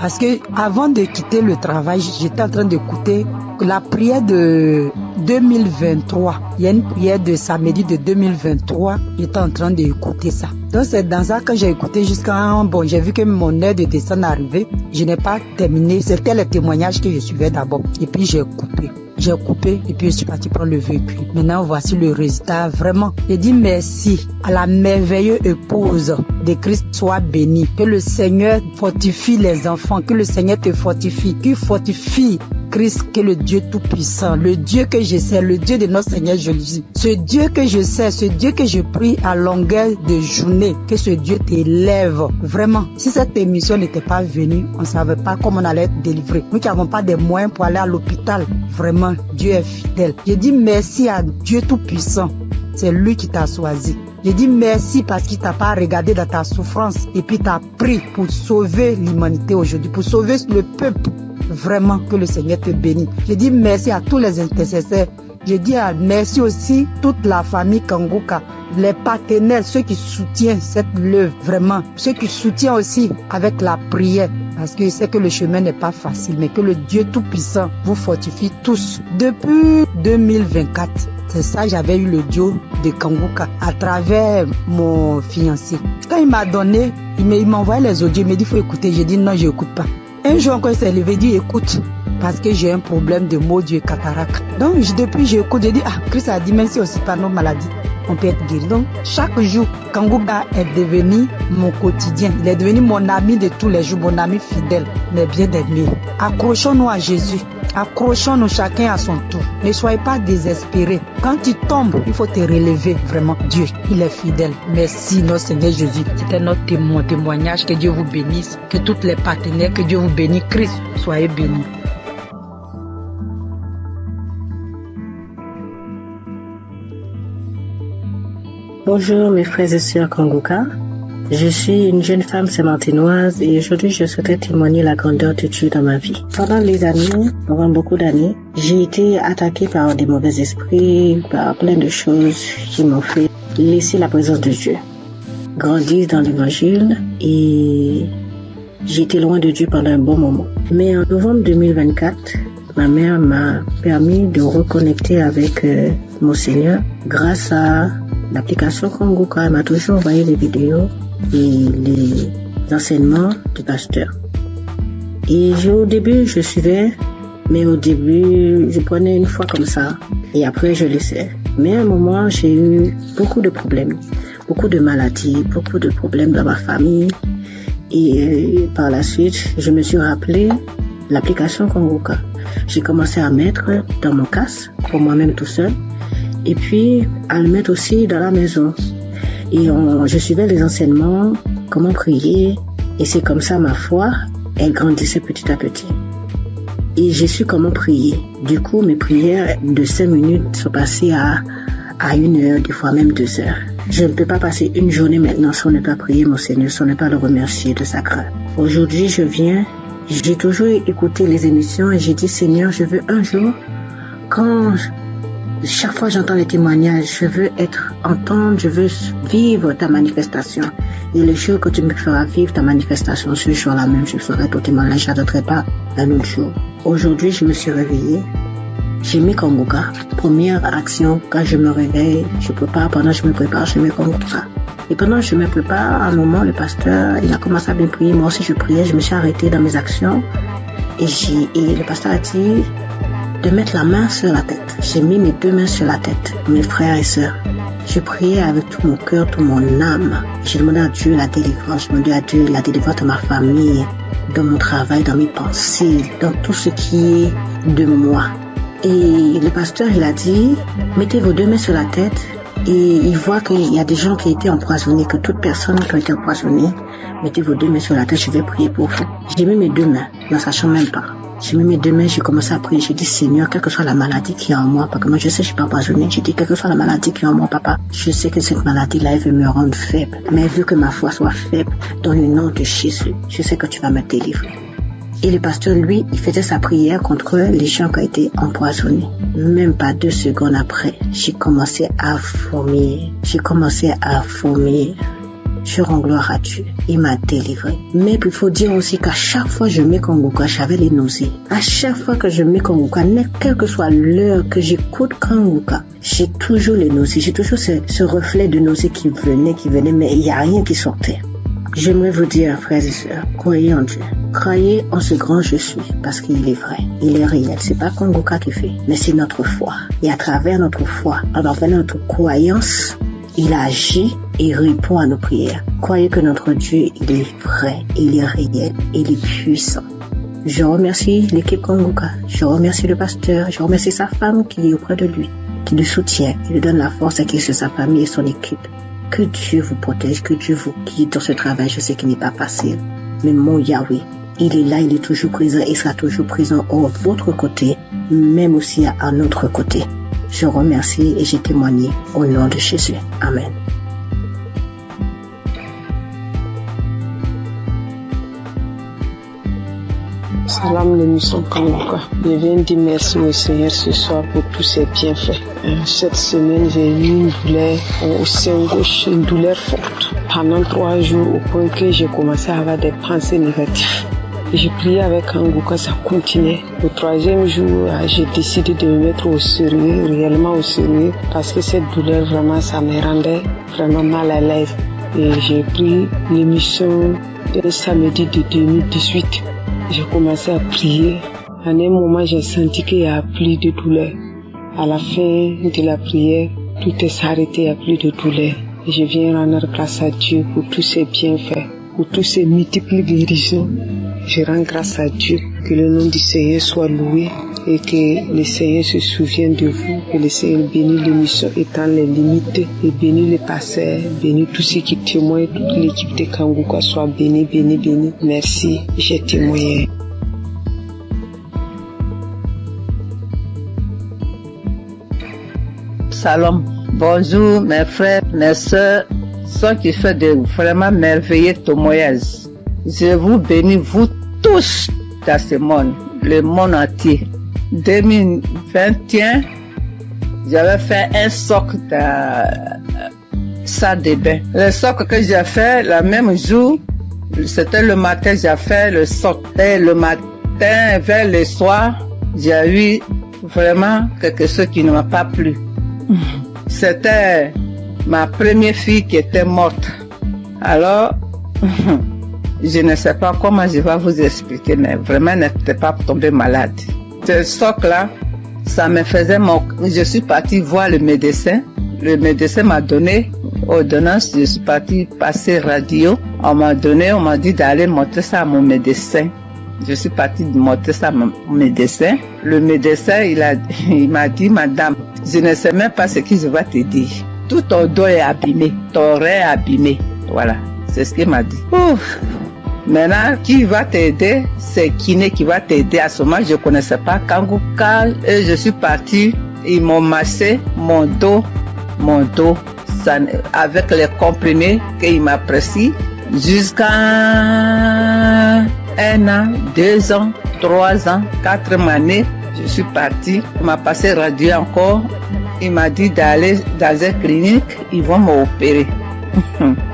Parce que avant de quitter le travail, j'étais en train d'écouter la prière de 2023. Il y a une prière de samedi de 2023. J'étais en train d'écouter ça. Donc c'est dans ça que j'ai écouté jusqu'à j'ai vu que mon heure de descente est arrivée. Je n'ai pas terminé. C'était le témoignage que je suivais d'abord. Et puis j'ai coupé et puis je suis parti prendre le véhicule. Maintenant, voici le résultat. Vraiment, j'ai dit merci à la merveilleuse épouse de Christ soit bénie. Que le Seigneur fortifie les enfants, que le Seigneur te fortifie, qu'il fortifie Christ, que le Dieu tout-puissant, le Dieu que je sais, le Dieu de notre Seigneur Jésus, ce Dieu que je sais, ce Dieu que je prie à longueur de journée, que ce Dieu t'élève. Vraiment, si cette émission n'était pas venue, on ne savait pas comment on allait être délivré. Nous qui n'avons pas de moyens pour aller à l'hôpital, vraiment, Dieu est fidèle. Je dis merci à Dieu tout-puissant. C'est lui qui t'a choisi. Je dis merci parce qu'il t'a pas regardé dans ta souffrance et puis t'a pris pour sauver l'humanité aujourd'hui, pour sauver le peuple. Vraiment que le Seigneur te bénisse. Je dis merci à tous les intercesseurs. Je dis merci aussi toute la famille Kangoka, les partenaires, ceux qui soutiennent cette œuvre, vraiment, ceux qui soutiennent aussi avec la prière, parce que je sais que le chemin n'est pas facile, mais que le Dieu Tout-Puissant vous fortifie tous. Depuis 2024, c'est ça, j'avais eu le duo de Kangoka à travers mon fiancé. Quand il m'a donné, il m'a envoyé les audios, il m'a dit il faut écouter. J'ai dit non, je n'écoute pas. Un jour encore, il s'est levé, il dit écoute, parce que j'ai un problème de maux et cataracte. Donc depuis j'écoute, j'ai dit Christ a dit même si aussi par nos maladies, on peut être guéri. Donc chaque jour, Kangoka est devenu mon quotidien. Il est devenu mon ami de tous les jours, mon ami fidèle, mais bien aimé. Accrochons-nous à Jésus. Accrochons-nous chacun à son tour. Ne soyez pas désespérés. Quand tu tombes, il faut te relever. Vraiment, Dieu, il est fidèle. Merci, notre Seigneur Jésus. C'était notre témoignage. Que Dieu vous bénisse. Que tous les partenaires, que Dieu vous bénisse. Christ, soyez bénis. Bonjour mes frères et sœurs Kangoka. Je suis une jeune femme sémantinoise et aujourd'hui je souhaiterais témoigner la grandeur de Dieu dans ma vie. Pendant les années, pendant beaucoup d'années, j'ai été attaquée par des mauvais esprits, par plein de choses qui m'ont fait laisser la présence de Dieu, grandir dans l'évangile et j'ai été loin de Dieu pendant un bon moment. Mais en novembre 2024, ma mère m'a permis de reconnecter avec mon Seigneur grâce à l'application Kangoka. Elle m'a toujours envoyé les vidéos et les enseignements du pasteur. Et au début, je suivais Mais au début, je prenais une fois comme ça et après je laissais. Mais à un moment, j'ai eu beaucoup de problèmes, beaucoup de maladies, beaucoup de problèmes dans ma famille. Et par la suite, je me suis rappelé l'application Kanguka. J'ai commencé à mettre dans mon casque pour moi-même tout seul et puis à le mettre aussi dans la maison. Et je suivais les enseignements, comment prier, et c'est comme ça ma foi, elle grandissait petit à petit. Et j'ai su comment prier. Du coup, mes prières de 5 minutes sont passées à 1 heure, des fois même 2 heures. Je ne peux pas passer une journée maintenant sans ne pas prier mon Seigneur, sans ne pas le remercier de sa grâce. Aujourd'hui, j'ai toujours écouté les émissions et j'ai dit, Seigneur, je veux un jour, chaque fois j'entends les témoignages, je veux entendre, je veux vivre ta manifestation. Et le jour que tu me feras vivre ta manifestation, ce jour-là même, je ferai ton témoignage, je n'attendrai pas un autre jour. Aujourd'hui, je me suis réveillée. J'ai mis Kanguka. Première action, quand je me réveille, je prépare, pendant que je me prépare, je mets Kanguka. Et pendant que je me prépare, à un moment, le pasteur, il a commencé à bien prier. Moi aussi, je priais, je me suis arrêtée dans mes actions. Et le pasteur a dit de mettre la main sur la tête. J'ai mis mes 2 mains sur la tête, mes frères et sœurs. Je priais avec tout mon cœur, toute mon âme. J'ai demandé à Dieu la délivrance. Je demandais à Dieu la délivrance de ma famille, dans mon travail, dans mes pensées, dans tout ce qui est de moi. Et le pasteur, il a dit, mettez vos 2 mains sur la tête et il voit qu'il y a des gens qui ont été empoisonnés, que toute personne qui a été empoisonnée, mettez vos 2 mains sur la tête, je vais prier pour vous. J'ai mis mes 2 mains, ne sachant même pas. J'ai mis mes 2 mains, j'ai commencé à prier. J'ai dit, Seigneur, quelle que soit la maladie qui est en moi, parce que moi je sais que je suis pas empoisonnée, j'ai dit, quelle que soit la maladie qui est en moi, papa, je sais que cette maladie-là, elle veut me rendre faible. Mais vu que ma foi soit faible, dans le nom de Jésus, je sais que tu vas me délivrer. Et le pasteur, lui, il faisait sa prière contre les gens qui ont été empoisonnés. Même pas 2 secondes après, j'ai commencé à vomir. Je rends gloire à Dieu. Il m'a délivré. Mais il faut dire aussi qu'à chaque fois que je mets Kanguka, j'avais les nausées. À chaque fois que je mets Kanguka, quelle que soit l'heure que j'écoute Kanguka, j'ai toujours les nausées. J'ai toujours ce reflet de nausées qui venait, mais il n'y a rien qui sortait. J'aimerais vous dire, frères et sœurs, croyez en Dieu. Croyez en ce grand je suis, parce qu'il est vrai, il est réel. C'est pas Kanguka qui fait, mais c'est notre foi. Et à travers notre foi, à travers notre croyance, il agit et répond à nos prières. Croyez que notre Dieu, il est vrai, il est réel, il est puissant. Je remercie l'équipe Kanguka, je remercie le pasteur, je remercie sa femme qui est auprès de lui, qui le soutient, qui lui donne la force à qui c'est sa famille et son équipe. Que Dieu vous protège, que Dieu vous guide dans ce travail. Je sais qu'il n'est pas facile. Mais mon Yahweh, il est là, il est toujours présent et sera toujours présent à votre côté, même aussi à notre côté. Je remercie et j'ai témoigné au nom de Jésus. Amen. Salam l'émission Kanguka. Je viens dire merci au Seigneur ce soir pour tous ses bienfaits. Cette semaine, j'ai eu une douleur au sein gauche, une douleur forte. Pendant 3 jours, au point que j'ai commencé à avoir des pensées négatives. J'ai prié avec Kanguka, ça continuait. Au 3e jour, j'ai décidé de me mettre au sérieux, réellement au sérieux, parce que cette douleur, vraiment, ça me rendait vraiment mal à l'aise. Et j'ai pris l'émission le samedi de 2018. J'ai commencé à prier. À un moment, j'ai senti qu'il n'y a plus de douleur. À la fin de la prière, tout est arrêté, il n'y a plus de douleur. Et je viens rendre grâce à Dieu pour tous ses bienfaits, pour tous ses multiples guérisons. Je rends grâce à Dieu, que le nom du Seigneur soit loué et que le Seigneur se souvienne de vous, que le Seigneur bénisse l'émission étant les limites et bénisse les pasteurs, bénisse tous ceux qui témoignent, toute l'équipe de Kanguka soit bénie, bénie, bénie. Merci, j'ai témoigné. Salam. Bonjour mes frères, mes soeurs, ceux qui font de vraiment merveilleux témoignages. Je vous bénis, vous tous dans ce monde, le monde entier. 2021, j'avais fait un socle dans salle de bain. Le socle que j'ai fait, le même jour, c'était le matin, j'ai fait le socle. Et le matin, vers le soir, j'ai eu vraiment quelque chose qui ne m'a pas plu. C'était ma première fille qui était morte. Alors, je ne sais pas comment je vais vous expliquer, mais vraiment, elle n'était pas tombée malade. Ce choc-là, ça me faisait je suis partie voir le médecin. Le médecin m'a donné ordonnance. Je suis partie passer radio. On m'a dit d'aller montrer ça à mon médecin. Je suis partie montrer ça à mon médecin. Le médecin, il m'a dit, madame, je ne sais même pas ce que je vais te dire. Tout ton dos est abîmé, ton rein est abîmé. Voilà, c'est ce qu'il m'a dit. Ouf. Maintenant, qui va t'aider? C'est kiné qui va t'aider. À ce moment, je ne connaissais pas Kanguka. Et je suis partie, ils m'ont massé mon dos, ça, avec les comprimés qu'il m'a prescrit jusqu'à 1 an, 2 ans, 3 ans, 4 années. Je suis partie, il m'a passé radio encore. Il m'a dit d'aller dans une clinique, ils vont m'opérer.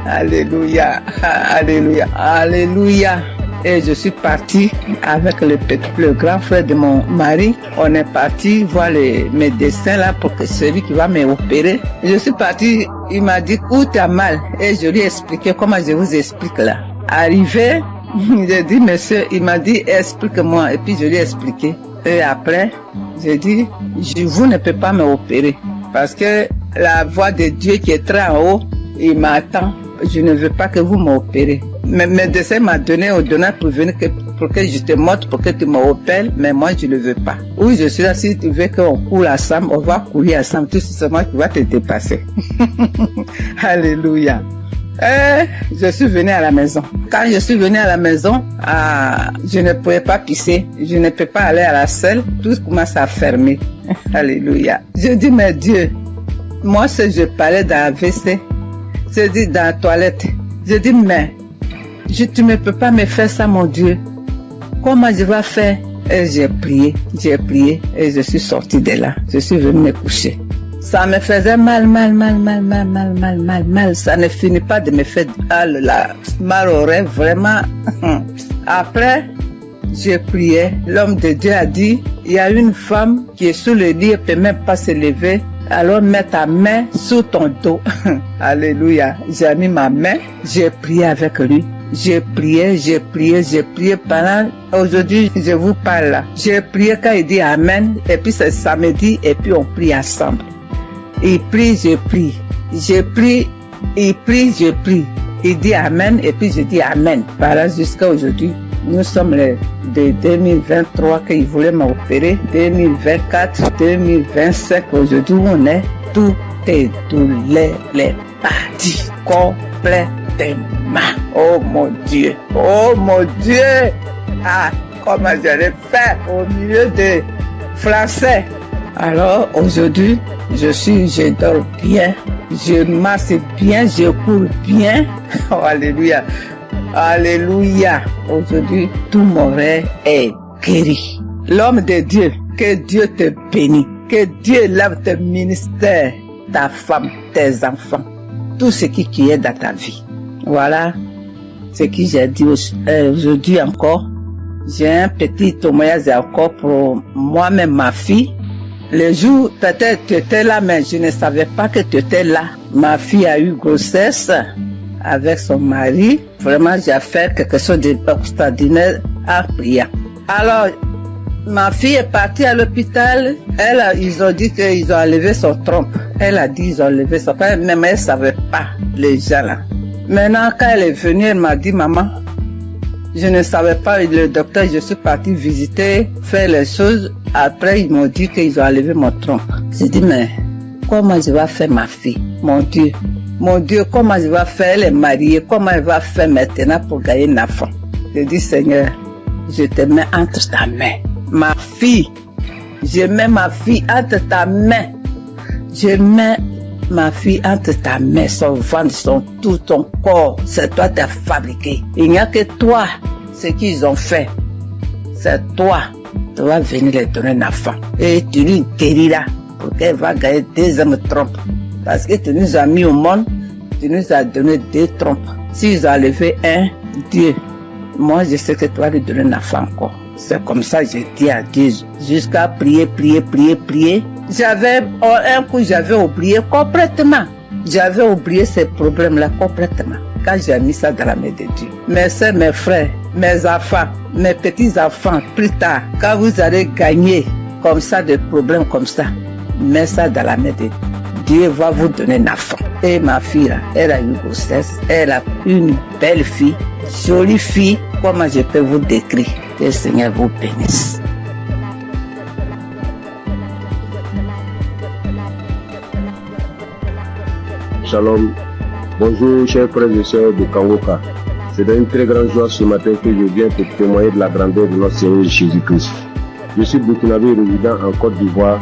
Alléluia, alléluia, alléluia. Et je suis partie avec le grand frère de mon mari. On est parti voir le médecin là pour que celui qui va m'opérer. Je suis partie, il m'a dit où t'as mal. Et je lui ai expliqué comment je vous explique là. Arrivé, j'ai dit monsieur, il m'a dit explique-moi. Et puis je lui ai expliqué. Et après, j'ai dit vous ne pouvez pas m'opérer parce que la voix de Dieu qui est très en haut, il m'attend. Je ne veux pas que vous m'opérez. Mais le médecin m'a donné ordonnance pour venir pour que je te montre, pour que tu m'opères, mais moi je ne veux pas. Oui, je suis là, si tu veux qu'on coule ensemble, on va courir ensemble, tout simplement tu vas te dépasser. Alléluia. Et je suis venue à la maison. Quand je suis venue à la maison, je ne pouvais pas pisser, je ne peux pas aller à la selle, tout commence à fermer. Alléluia. Je dis, mais Dieu, moi si je parlais dans la WC, je dis dans la toilette, je dis, mais tu ne peux pas me faire ça, mon Dieu. Comment je vais faire? Et j'ai prié et je suis sortie de là. Je suis venue me coucher. Ça me faisait mal. Ça ne finit pas de me faire mal au rêve, vraiment. Après, j'ai prié. L'homme de Dieu a dit, il y a une femme qui est sous le lit, elle ne peut même pas se lever. Alors mets ta main sous ton dos. Alléluia. J'ai mis ma main, j'ai prié avec lui. J'ai prié pendant, aujourd'hui je vous parle là. J'ai prié quand il dit Amen, et puis c'est samedi, et puis on prie ensemble. Il prie, je prie. Je prie, il prie, je prie. Il dit Amen, et puis je dis Amen. Voilà, jusqu'à aujourd'hui. Nous sommes de 2023 qu'il voulait m'opérer. 2024, 2025, aujourd'hui on est, tout est douleur, les parties complètement. Oh mon Dieu, ah, comment j'allais faire au milieu des Français. Alors aujourd'hui, je dors bien, je marche bien, je cours bien. Oh, alléluia, alléluia. Aujourd'hui, tout mon rêve est guéri. L'homme de Dieu, que Dieu te bénisse, que Dieu lève tes ministères, ta femme, tes enfants, tout ce qui est dans ta vie. Voilà ce que j'ai dit aujourd'hui encore. J'ai un petit témoignage encore pour moi-même, ma fille. Le jour, peut-être tu étais là, mais je ne savais pas que tu étais là. Ma fille a eu grossesse avec son mari. Vraiment, j'ai fait quelque chose d'extraordinaire en priant. Alors, ma fille est partie à l'hôpital. Ils ont dit qu'ils ont enlevé son trompe. Elle a dit qu'ils ont enlevé son trompe, mais elle ne savait pas, les gens là. Maintenant, quand elle est venue, elle m'a dit, maman, je ne savais pas, le docteur, je suis partie visiter, faire les choses. Après, ils m'ont dit qu'ils ont enlevé mon trompe. J'ai dit, mais comment je vais faire ma fille? Mon Dieu, comment je vais faire? Elle est mariée, comment elle va faire maintenant pour gagner un enfant? J'ai dit, Seigneur, je te mets entre ta main. Ma fille, je mets ma fille entre ta main. Je mets ma fille entre ta main, son ventre, tout ton corps, c'est toi qui as fabriqué. Il n'y a que toi, ce qu'ils ont fait. C'est toi, tu vas venir les donner un enfant. Et tu lui guériras pour qu'elle va gagner 2 hommes trompes. Parce que tu nous as mis au monde, tu nous as donné 2 trompes. S'ils ont enlevé un, Dieu, moi je sais que tu vas lui donner un enfant encore. C'est comme ça que j'ai dit à Dieu, jusqu'à prier. Un coup, j'avais oublié complètement. J'avais oublié ces problèmes-là complètement. Quand j'ai mis ça dans la main de Dieu. Mes soeurs, mes frères, mes enfants, mes petits-enfants, plus tard, quand vous allez gagner comme ça, des problèmes comme ça, mets ça dans la main de Dieu. Dieu va vous donner un enfant. Et ma fille, là, elle a une grossesse, elle a une belle fille, jolie fille, comment je peux vous décrire? Que le Seigneur vous bénisse. Shalom. Bonjour chers frères et sœurs de Kangoka. C'est d'une très grande joie ce matin que je viens pour témoigner de la grandeur de notre Seigneur Jésus-Christ. Je suis burkinabé résident en Côte d'Ivoire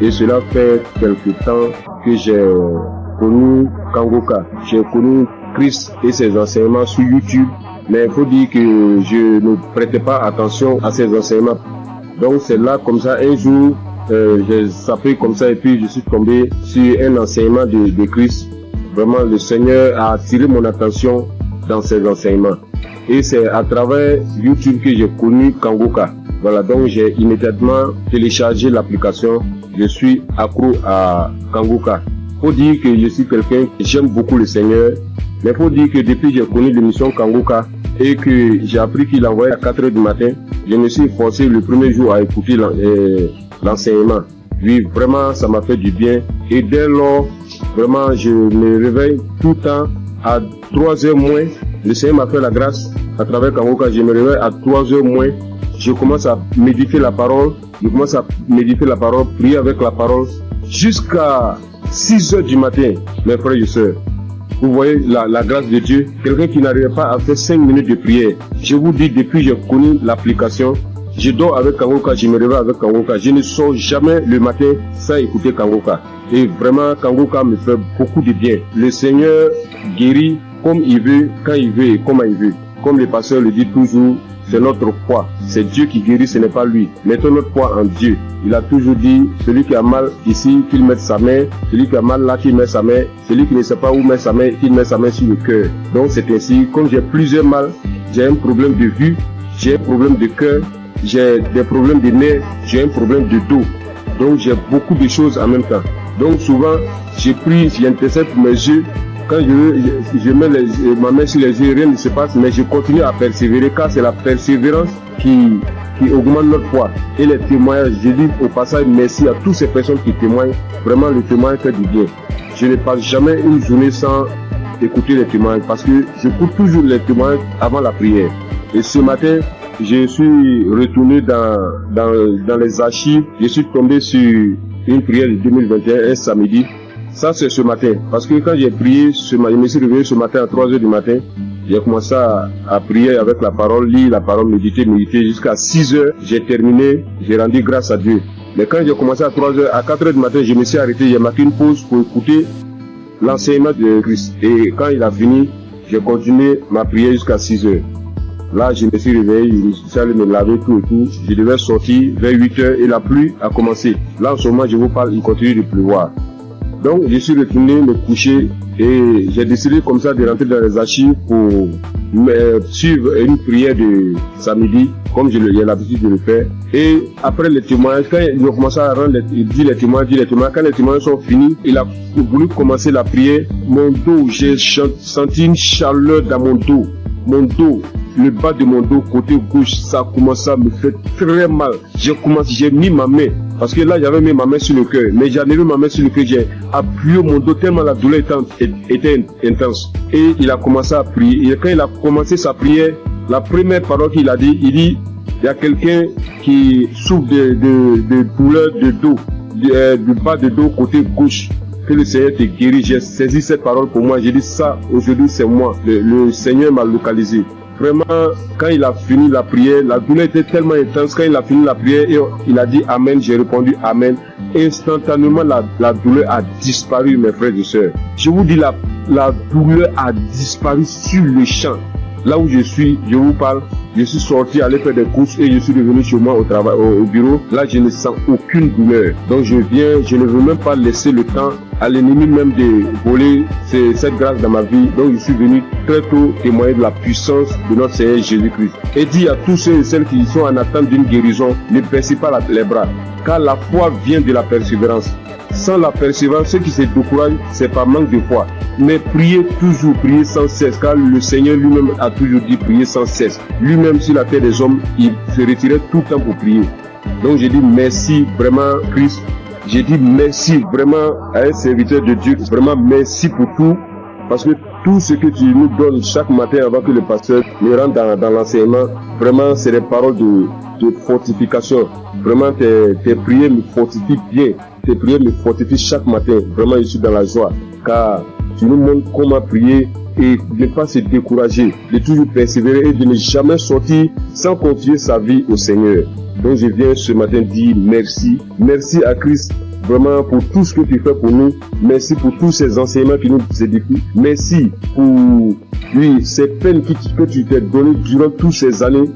et cela fait quelque temps que j'ai connu Kangoka. J'ai connu Christ et ses enseignements sur YouTube, mais il faut dire que je ne prêtais pas attention à ses enseignements. Donc c'est là comme ça un jour, j'ai sapé comme ça et puis je suis tombé sur un enseignement de Christ. Vraiment, le Seigneur a attiré mon attention dans ses enseignements. Et c'est à travers YouTube que j'ai connu Kangoka. Voilà, donc j'ai immédiatement téléchargé l'application. Je suis accro à Kangoka. Faut dire que je suis quelqu'un qui j'aime beaucoup le Seigneur. Mais faut dire que depuis que j'ai connu l'émission Kangoka et que j'ai appris qu'il envoyait à 4h du matin, je me suis forcé le premier jour à écouter l'enseignement. Oui, vraiment, ça m'a fait du bien. Et dès lors, vraiment, je me réveille tout le temps à 3h moins. Le Seigneur m'a fait la grâce à travers Kangoka. Je me réveille à 3h moins. Je commence à méditer la parole. Prier avec la parole. Jusqu'à 6h du matin, mes frères et sœurs. Vous voyez la grâce de Dieu. Quelqu'un qui n'arrive pas à faire 5 minutes de prière. Je vous dis, depuis que j'ai connu l'application, je dors avec Kangoka, je me réveille avec Kangoka. Je ne sors jamais le matin sans écouter Kangoka. Et vraiment, Kangoka me fait beaucoup de bien. Le Seigneur guérit comme il veut, quand il veut et comment il veut. Comme le pasteur le dit toujours, c'est notre foi. C'est Dieu qui guérit, ce n'est pas lui. Mettons notre foi en Dieu. Il a toujours dit, celui qui a mal ici, qu'il mette sa main. Celui qui a mal là, qu'il mette sa main. Celui qui ne sait pas où mettre sa main, qu'il mette sa main sur le cœur. Donc c'est ainsi, comme j'ai plusieurs mal, j'ai un problème de vue, j'ai un problème de cœur, j'ai des problèmes de nerfs, j'ai un problème de dos. Donc j'ai beaucoup de choses en même temps. Donc souvent, j'intercède pour mes yeux. Quand je mets ma main sur les yeux, rien ne se passe, mais je continue à persévérer car c'est la persévérance qui augmente notre foi. Et les témoignages, je dis au passage merci à toutes ces personnes qui témoignent. Vraiment, le témoignage fait du bien. Je ne passe jamais une journée sans écouter les témoignages parce que je coupe toujours les témoignages avant la prière. Et ce matin, je suis retourné dans les archives. Je suis tombé sur une prière de 2021, un samedi. Ça, c'est ce matin. Parce que quand j'ai prié, je me suis réveillé ce matin à 3h du matin. J'ai commencé à prier avec la parole, lire la parole, méditer jusqu'à 6h. J'ai terminé, j'ai rendu grâce à Dieu. Mais quand j'ai commencé à 3h, à 4h du matin, je me suis arrêté. J'ai marqué une pause pour écouter l'enseignement de Christ. Et quand il a fini, j'ai continué ma prière jusqu'à 6h. Là, je me suis réveillé, je suis allé me laver tout et tout. Je devais sortir vers 8h et la pluie a commencé. Là, en ce moment, je vous parle, il continue de pleuvoir. Donc, je suis retourné me coucher et j'ai décidé comme ça de rentrer dans les archives pour suivre une prière de samedi, comme j'ai l'habitude de le faire. Et après les témoignages, quand il a commencé à dire les témoignages, quand les témoignages sont finis, il a voulu commencer la prière. Mon dos, j'ai senti une chaleur dans mon dos. Mon dos, le bas de mon dos, côté gauche, ça a commencé à me faire très mal. J'ai mis ma main, parce que là j'avais mis ma main sur le cœur, mais j'ai mis ma main sur le cœur, j'ai appuyé mon dos tellement la douleur était intense. Et il a commencé à prier. Et quand il a commencé sa prière, la première parole qu'il a dit, il dit, il y a quelqu'un qui souffre de douleur de dos, du bas de dos côté gauche. Que le Seigneur te guérit. J'ai saisi cette parole pour moi. J'ai dit ça, aujourd'hui c'est moi. Le Seigneur m'a localisé. Vraiment, quand il a fini la prière, la douleur était tellement intense. Quand il a fini la prière, et il a dit Amen, j'ai répondu Amen. Instantanément, la douleur a disparu, mes frères et sœurs. Je vous dis, la douleur a disparu sur le champ. Là où je suis, je vous parle, je suis sorti aller faire des courses et je suis revenu chez moi au bureau. Là, je ne sens aucune douleur. Donc, je ne veux même pas laisser le temps à l'ennemi même de voler cette grâce dans ma vie. Donc, je suis venu très tôt témoigner de la puissance de notre Seigneur Jésus-Christ. Et dit à tous ceux et celles qui sont en attente d'une guérison, ne baissez pas les bras. Car la foi vient de la persévérance. Sans la persévérance, ceux qui se découragent, c'est par manque de foi. mais priez toujours, priez sans cesse, car le Seigneur lui-même a toujours dit prier sans cesse. Lui-même sur la terre des hommes, il se retirait tout le temps pour prier. Donc j'ai dit merci vraiment Christ, j'ai dit merci vraiment à un serviteur de Dieu, vraiment merci pour tout, parce que tout ce que tu nous donnes chaque matin avant que le pasteur ne rentre dans l'enseignement, vraiment c'est des paroles de fortification. Vraiment tes prières me fortifient bien, tes prières me fortifient chaque matin. Vraiment je suis dans la joie, car tu nous montres comment prier et ne pas se décourager, de toujours persévérer et de ne jamais sortir sans confier sa vie au Seigneur. Donc je viens ce matin dire merci, merci à Christ vraiment pour tout ce que tu fais pour nous, merci pour tous ces enseignements qui nous édifient, merci pour ces peines que tu t'es données durant toutes ces années,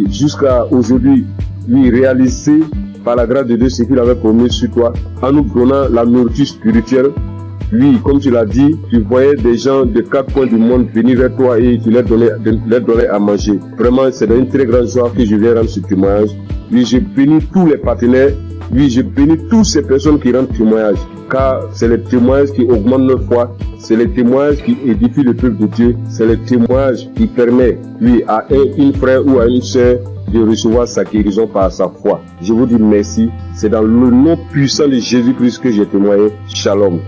jusqu'à aujourd'hui, réaliser par la grâce de Dieu ce qu'il avait promis sur toi, en nous donnant la nourriture spirituelle. Comme tu l'as dit, tu voyais des gens de 4 coins du monde venir vers toi et tu leur donnais à manger. Vraiment, c'est une très grande joie que je viens rendre ce témoignage. Je bénis tous les partenaires. Je bénis toutes ces personnes qui rendent témoignage. Car c'est les témoignages qui augmentent notre foi. C'est les témoignages qui édifient le peuple de Dieu. C'est les témoignages qui permettent, à un frère ou à une sœur de recevoir sa guérison par sa foi. Je vous dis merci. C'est dans le nom puissant de Jésus-Christ que j'ai témoigné. Shalom.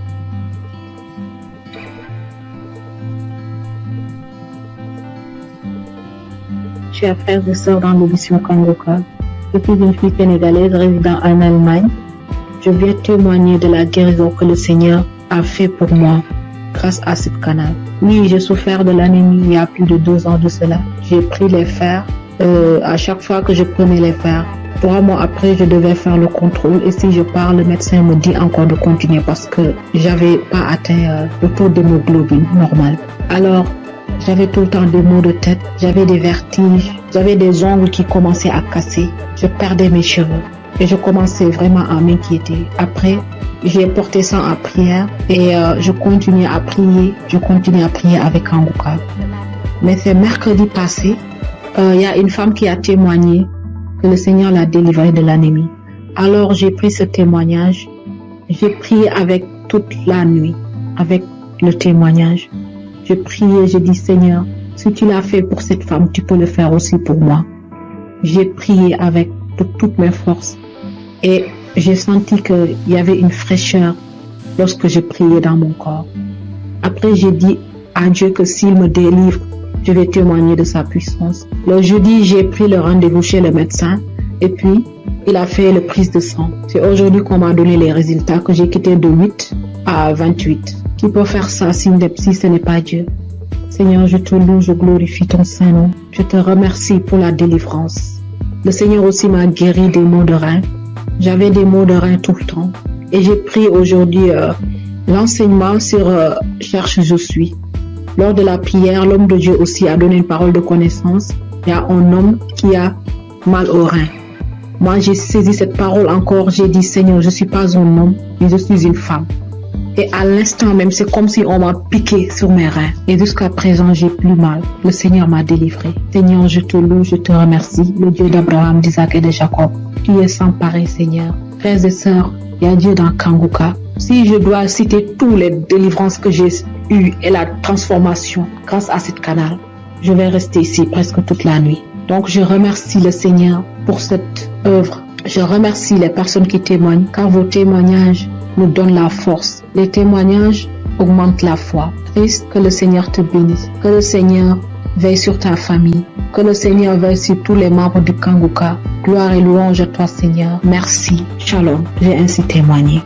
Chers frères et sœurs dans l'émission Kangoka, je suis une fille sénégalaise résidant en Allemagne. Je viens témoigner de la guérison que le Seigneur a fait pour moi grâce à ce canal. Oui, j'ai souffert de l'anémie il y a plus de 2 ans de cela. J'ai pris les fers. À chaque fois que je prenais les fers, 3 mois après, je devais faire le contrôle. Et si je pars, le médecin me dit encore de continuer parce que j'avais pas atteint le taux d'hémoglobine normal. Alors, j'avais tout le temps des maux de tête, j'avais des vertiges, j'avais des ongles qui commençaient à casser, je perdais mes cheveux et je commençais vraiment à m'inquiéter. Après, j'ai porté ça en prière et je continuais à prier avec Kangoka. Mais c'est mercredi passé, il y a une femme qui a témoigné que le Seigneur l'a délivrée de l'anémie. Alors j'ai pris ce témoignage, j'ai prié avec toute la nuit, avec le témoignage. J'ai prié, j'ai dit Seigneur, si tu l'as fait pour cette femme, tu peux le faire aussi pour moi. J'ai prié avec toutes mes forces et j'ai senti qu'il y avait une fraîcheur lorsque je priais dans mon corps. Après, j'ai dit à Dieu que s'il me délivre, je vais témoigner de sa puissance. Le jeudi, j'ai pris le rendez-vous chez le médecin et puis il a fait le prise de sang. C'est aujourd'hui qu'on m'a donné les résultats que j'ai quitté de 8 à 28. Qui peut faire ça si ce n'est pas Dieu? Seigneur, je te loue, je glorifie ton Saint-Nom. Je te remercie pour la délivrance. Le Seigneur aussi m'a guéri des maux de rein. J'avais des maux de rein tout le temps. Et j'ai pris aujourd'hui l'enseignement sur Cherche je suis. Lors de la prière, l'homme de Dieu aussi a donné une parole de connaissance. Il y a un homme qui a mal au rein. Moi, j'ai saisi cette parole encore. J'ai dit, Seigneur, je ne suis pas un homme, mais je suis une femme. Et à l'instant même, c'est comme si on m'a piqué sur mes reins. Et jusqu'à présent, j'ai plus mal. Le Seigneur m'a délivré. Seigneur, je te loue, je te remercie. Le Dieu d'Abraham, d'Isaac et de Jacob. Tu es sans pareil, Seigneur. Frères et sœurs, il y a Dieu dans Kangoka. Si je dois citer toutes les délivrances que j'ai eues et la transformation grâce à ce canal, je vais rester ici presque toute la nuit. Donc, je remercie le Seigneur pour cette œuvre. Je remercie les personnes qui témoignent, car vos témoignages nous donnent la force. Les témoignages augmentent la foi. Christ, que le Seigneur te bénisse. Que le Seigneur veille sur ta famille. Que le Seigneur veille sur tous les membres du Kangoka. Gloire et louange à toi, Seigneur. Merci. Shalom. J'ai ainsi témoigné.